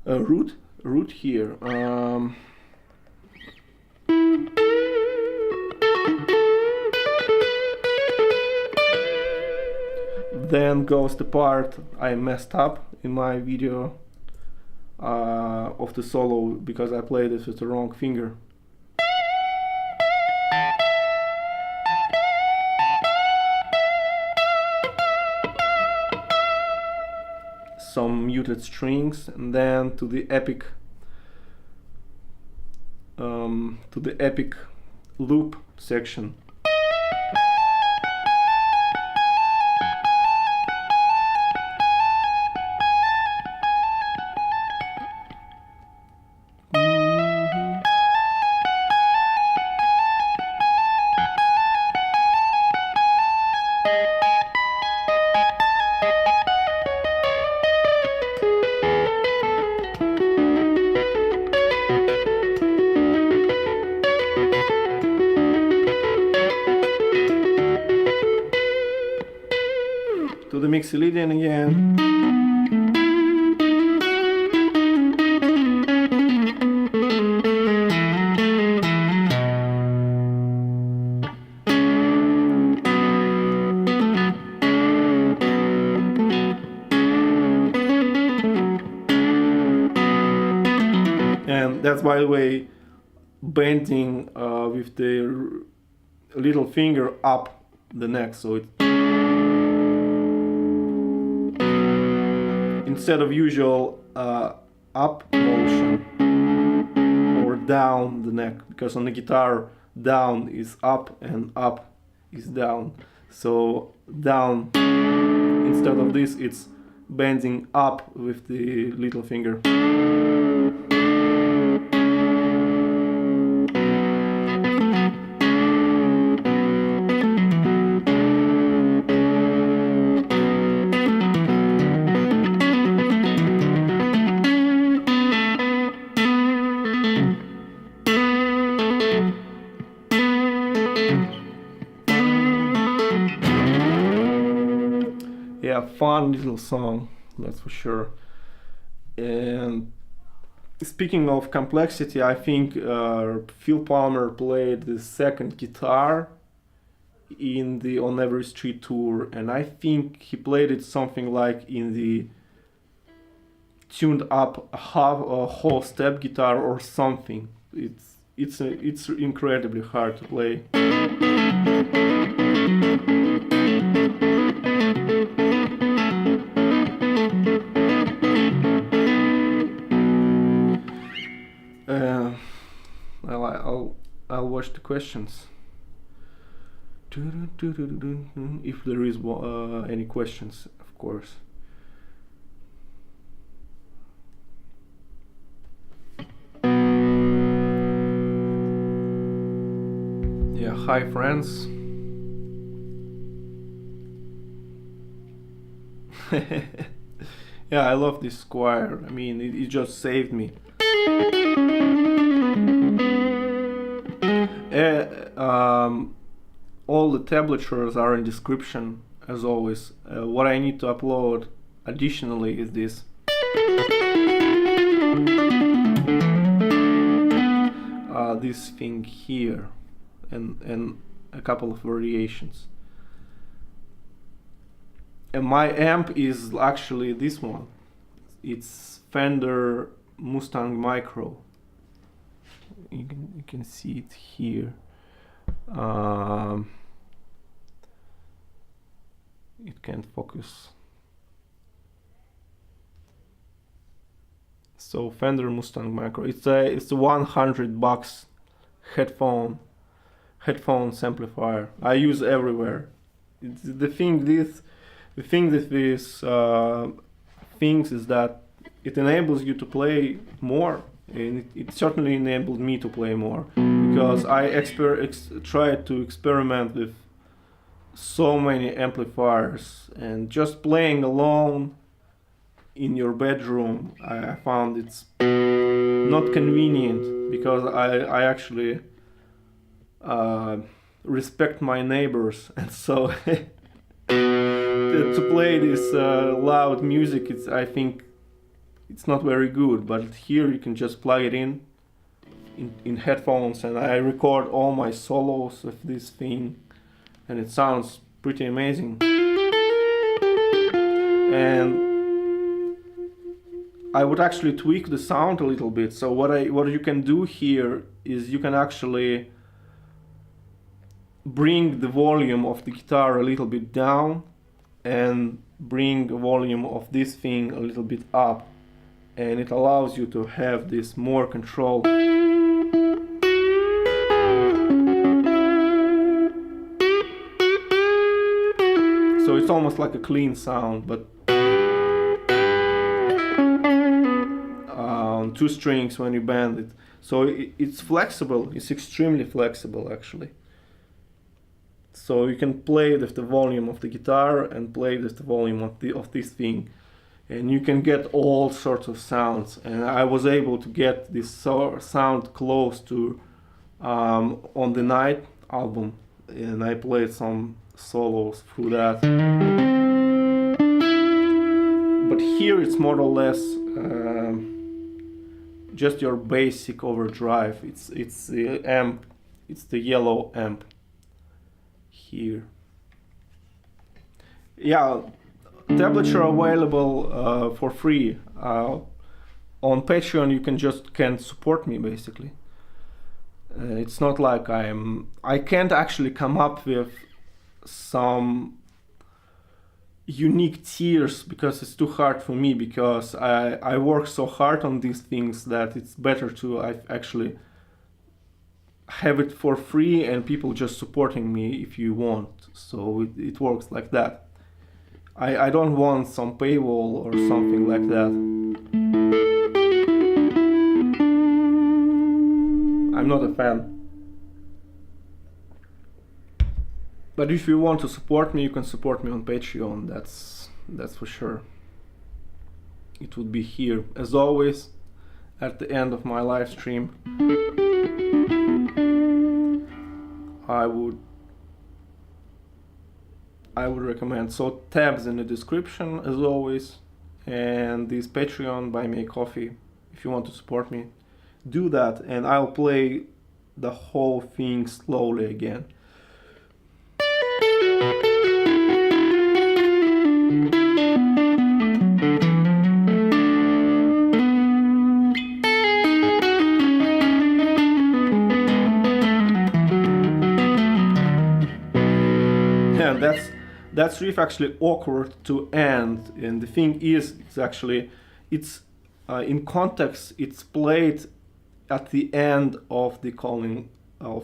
A: root here. Then goes the part I messed up in my video of the solo because I played it with the wrong finger. Some muted strings, and then to the epic loop section. To the Mixolydian again. And that's, by the way, bending with the little finger up the neck, so it instead of usual up motion or down the neck, because on the guitar down is up and up is down. So down, instead of this, it's bending up with the little finger. Yeah, fun little song, that's for sure. And speaking of complexity, I think Phil Palmer played the second guitar on Every Street tour, and I think he played it something like in the tuned up whole step guitar or something. It's incredibly hard to play. I'll watch the questions. If there is any questions, of course. Yeah, hi friends. Yeah, I love this Squier. I mean, it just saved me. All the tablatures are in description, as always. What I need to upload additionally is this. This thing here, and a couple of variations. And my amp is actually this one. It's Fender Mustang Micro. You can see it here. It can't focus. So Fender Mustang Micro. It's a $100 headphones amplifier. I use everywhere. It's the thing with this things is that it enables you to play more, and it certainly enabled me to play more, because I tried to experiment with so many amplifiers, and just playing alone in your bedroom, I found it's not convenient, because I actually respect my neighbors, and so to play this loud music, I think it's not very good. But here you can just plug it in headphones, and I record all my solos with this thing, and it sounds pretty amazing. And I would actually tweak the sound a little bit. So what you can do here is you can actually bring the volume of the guitar a little bit down and bring the volume of this thing a little bit up, and it allows you to have this more control. So it's almost like a clean sound, but on two strings when you bend it. So it's flexible. It's extremely flexible, actually. So you can play with the volume of the guitar and play with the volume of this thing, and you can get all sorts of sounds. And I was able to get this sound close to On the Night album, and I played some solos through that. But here it's more or less just your basic overdrive. It's the amp. It's the yellow amp here. Yeah, tablature available for free. On Patreon you can't support me, basically. It's not like I can't actually come up with some unique tiers, because it's too hard for me, because I work so hard on these things that it's better to have it for free and people just supporting me if you want. So it works like that. I don't want some paywall or something like that. I'm not a fan. But if you want to support me, you can support me on Patreon. That's for sure. It would be here, as always, at the end of my live stream. I would recommend, so tabs in the description as always, and this Patreon, buy me a coffee. If you want to support me, do that, and I'll play the whole thing slowly again. And that's riff actually awkward to end, and the thing is, it's in context, it's played at the end of the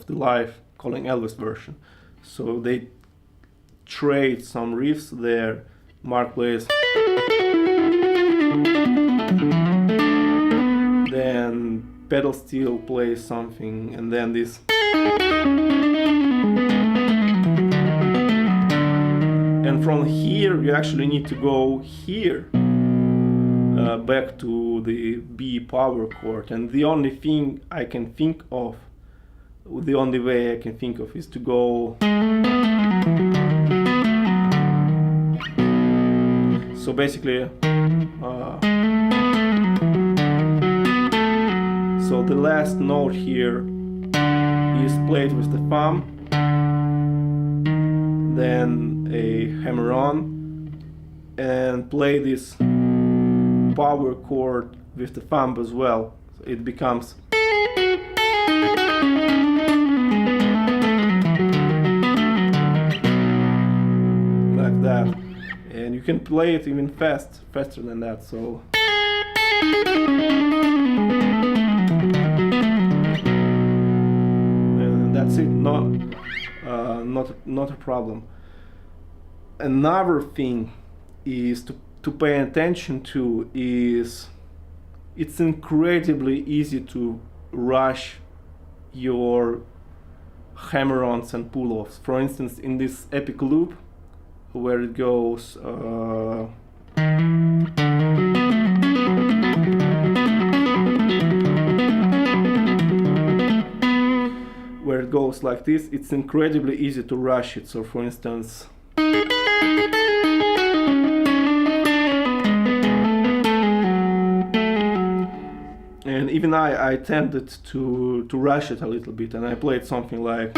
A: live Calling Elvis version. So they trade some riffs there. Mark plays, then pedal steel plays something, and then this. And from here you actually need to go here, back to the B power chord, and the only thing I can think of, the only way I can think of is to go. So basically, so the last note here is played with the thumb, then a hammer on, and play this power chord with the thumb as well. So it becomes like that, and you can play it even faster than that. So and that's it. Not a problem. Another thing is to pay attention to is it's incredibly easy to rush your hammer-ons and pull-offs. For instance, in this epic loop where it goes like this, it's incredibly easy to rush it. So for instance, and even I tended to rush it a little bit, and I played something like,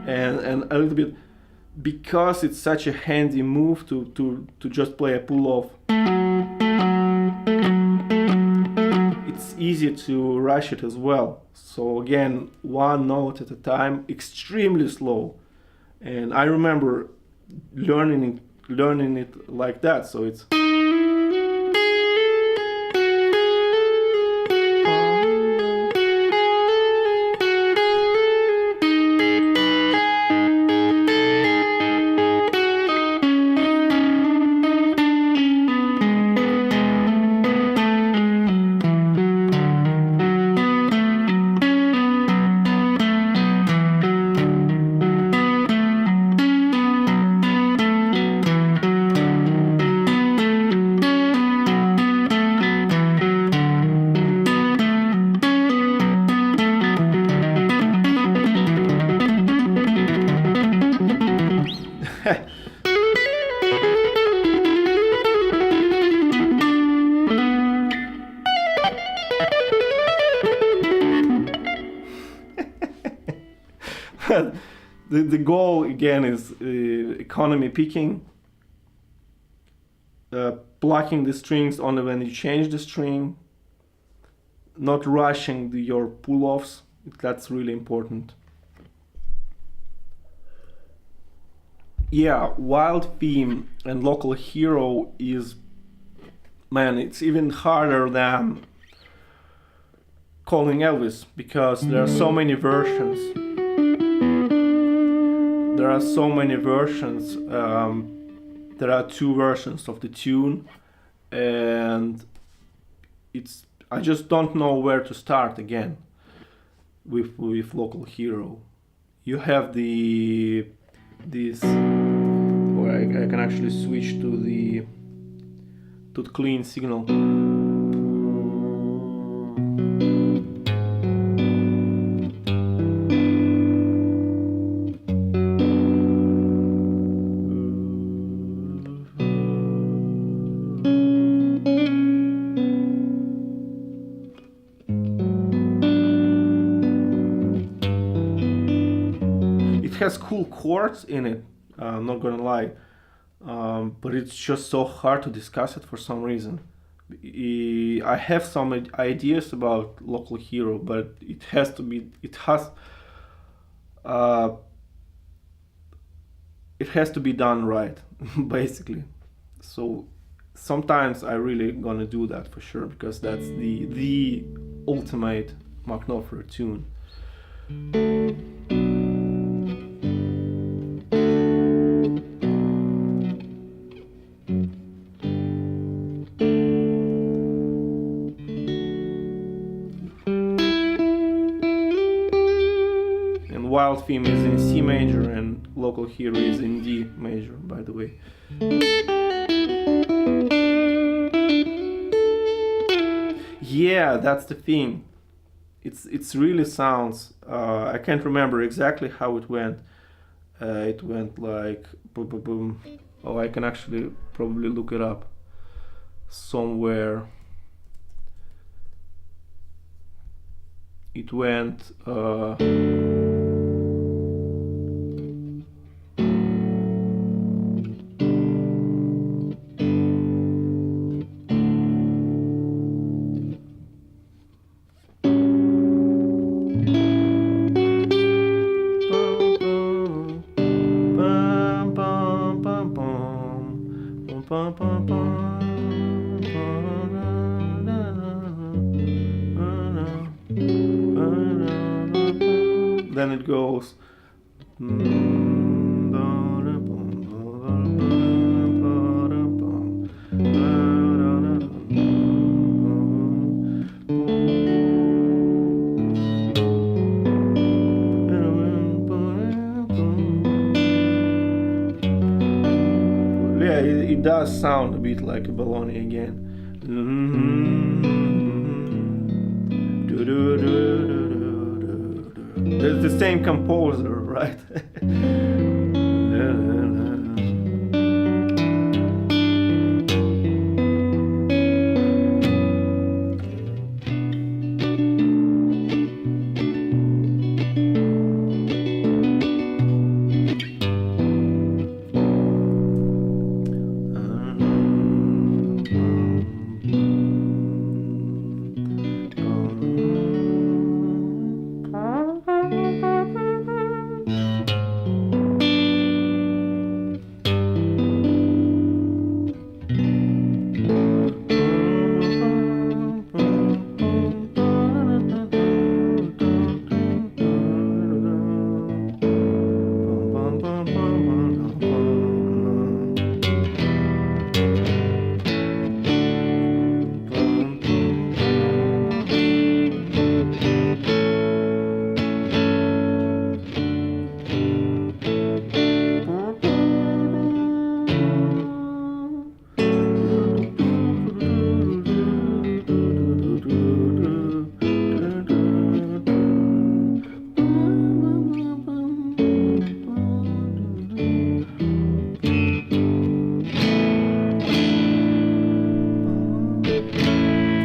A: and a little bit, because it's such a handy move to just play a pull-off. It's easy to rush it as well. So again, one note at a time, extremely slow. And I remember learning it like that. So it's the goal again is economy picking, plucking the strings only when you change the string, not rushing your pull-offs. That's really important. Yeah, Wild Theme and Local Hero is man, it's even harder than calling Elvis, because there are so many versions. There are so many versions. There are 2 versions of the tune, and I just don't know where to start again with Local Hero. You have this, or I can actually switch to the clean signal. It has cool chords in it, I'm not gonna lie, but it's just so hard to discuss it for some reason. I have some ideas about Local Hero, but it has to be done right, basically. So sometimes I really gonna do that for sure, because that's the ultimate Knopfler tune. Wild Theme is in C major and Local Hero is in D major, by the way. Yeah, that's the thing. It's really sounds. I can't remember exactly how it went. It went like boom, boom, boom. Oh, I can actually probably look it up somewhere. It went. Then it goes. Yeah, it does sound a bit like a baloney again. It's the same composer, right?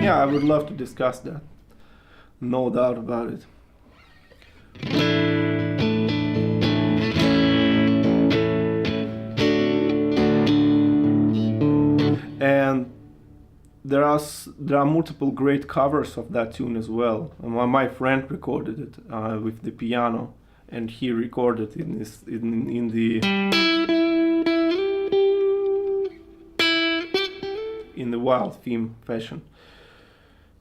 A: Yeah, I would love to discuss that. No doubt about it. And there are multiple great covers of that tune as well. My friend recorded it with the piano, and he recorded in the in the wild theme fashion.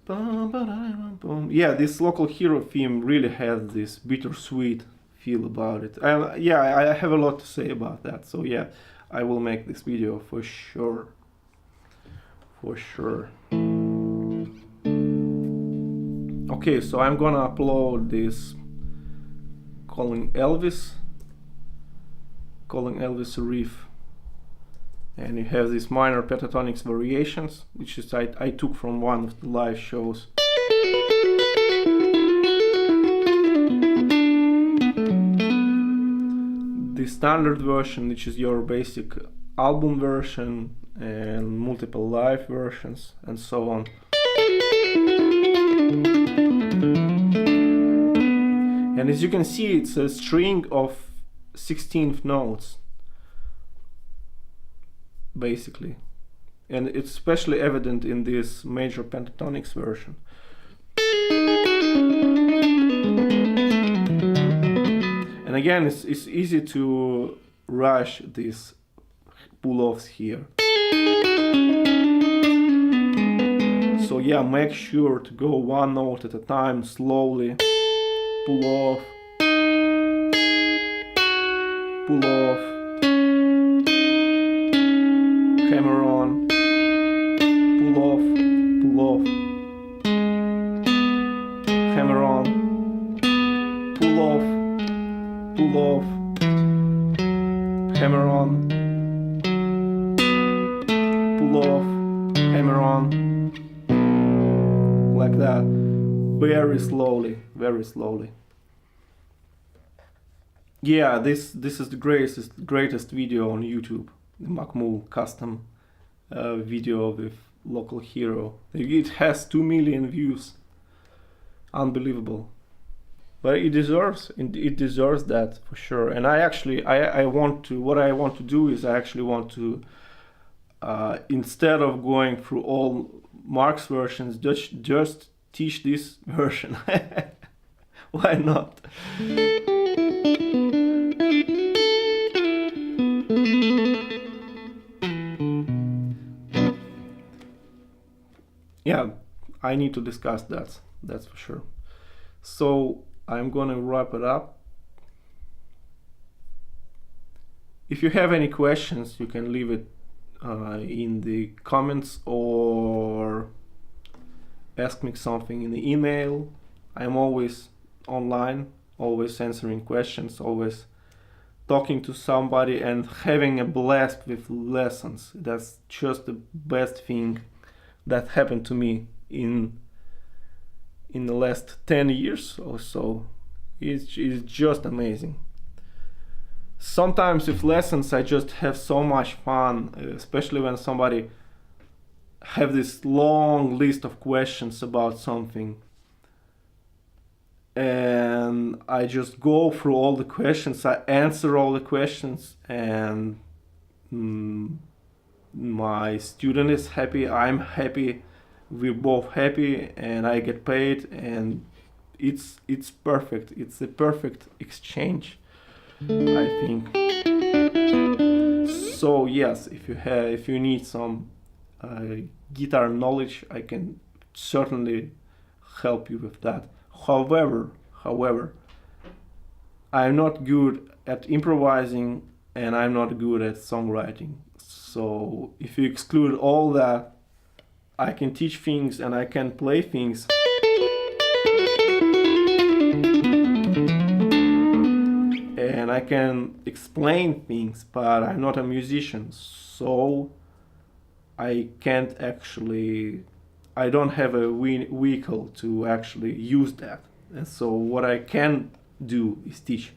A: Yeah, this local hero theme really has this bittersweet feel about it. Yeah, I have a lot to say about that. So yeah, I will make this video for sure. For sure. Okay, so I'm gonna upload this calling Elvis riff, and you have these minor pentatonics variations, which is I took from one of the live shows. The standard version, which is your basic album version, and multiple live versions, and so on. And as you can see, it's a string of 16th notes, basically, and it's especially evident in this major pentatonics version. And again, it's easy to rush these pull-offs here. So yeah, make sure to go one note at a time, slowly. Pull off, pull off, hammer on, pull off, hammer on, pull off, hammer on, pull off, hammer on, like that, very slowly, very slowly. Yeah, this is the greatest video on YouTube, the Macmul custom video with local hero. It has 2 million views, unbelievable. But it deserves that for sure. And I actually want to do is I actually want to instead of going through all Mark's versions, just teach this version. Why not? Yeah, I need to discuss that, that's for sure. So I'm gonna wrap it up. If you have any questions, you can leave it in the comments or ask me something in the email. I'm always online, always answering questions, always talking to somebody and having a blast with lessons. That's just the best thing that happened to me in the last 10 years or so. It's just amazing. Sometimes with lessons I just have so much fun, especially when somebody have this long list of questions about something, and I just go through all the questions, I answer all the questions, and my student is happy, I'm happy, we're both happy, and I get paid, and it's perfect. It's a perfect exchange, I think. So yes, if you need some guitar knowledge, I can certainly help you with that. However, I'm not good at improvising and I'm not good at songwriting. So if you exclude all that, I can teach things and I can play things. And I can explain things, but I'm not a musician, so I can't actually, I don't have a vehicle to actually use that. And so what I can do is teach,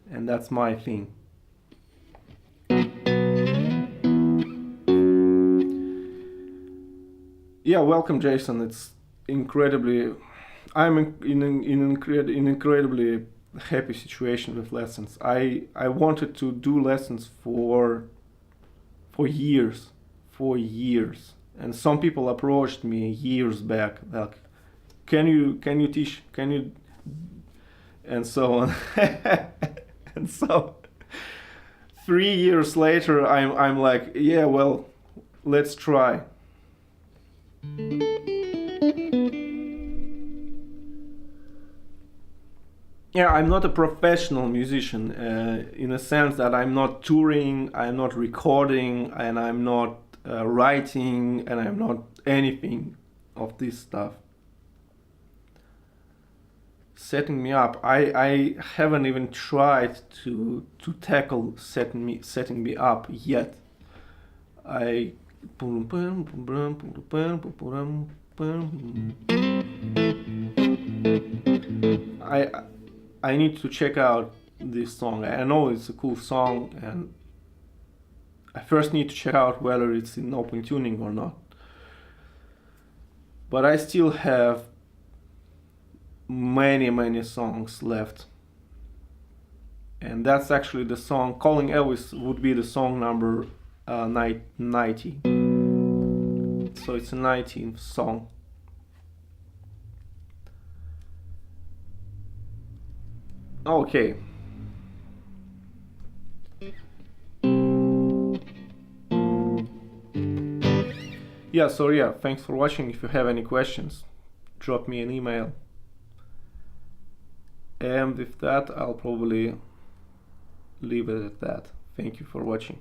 A: and that's my thing. Yeah, welcome Jason. It's incredibly, I'm in an incredibly happy situation with lessons. I wanted to do lessons for years, and some people approached me years back, like, can you teach, can you, and so on. And so 3 years later I'm like, yeah, well, let's try. Yeah, I'm not a professional musician in a sense that I'm not touring, I'm not recording, and I'm not writing, and I'm not anything of this stuff. Setting me up, I haven't even tried to tackle setting me up yet. I I I need to check out this song. I know it's a cool song, and I first need to check out whether it's in open tuning or not. But I still have many songs left, and that's actually the song. Calling Elvis would be the song number 90. So it's a 19th song. Okay. Yeah, so yeah, thanks for watching. If you have any questions, drop me an email. And with that, I'll probably leave it at that. Thank you for watching.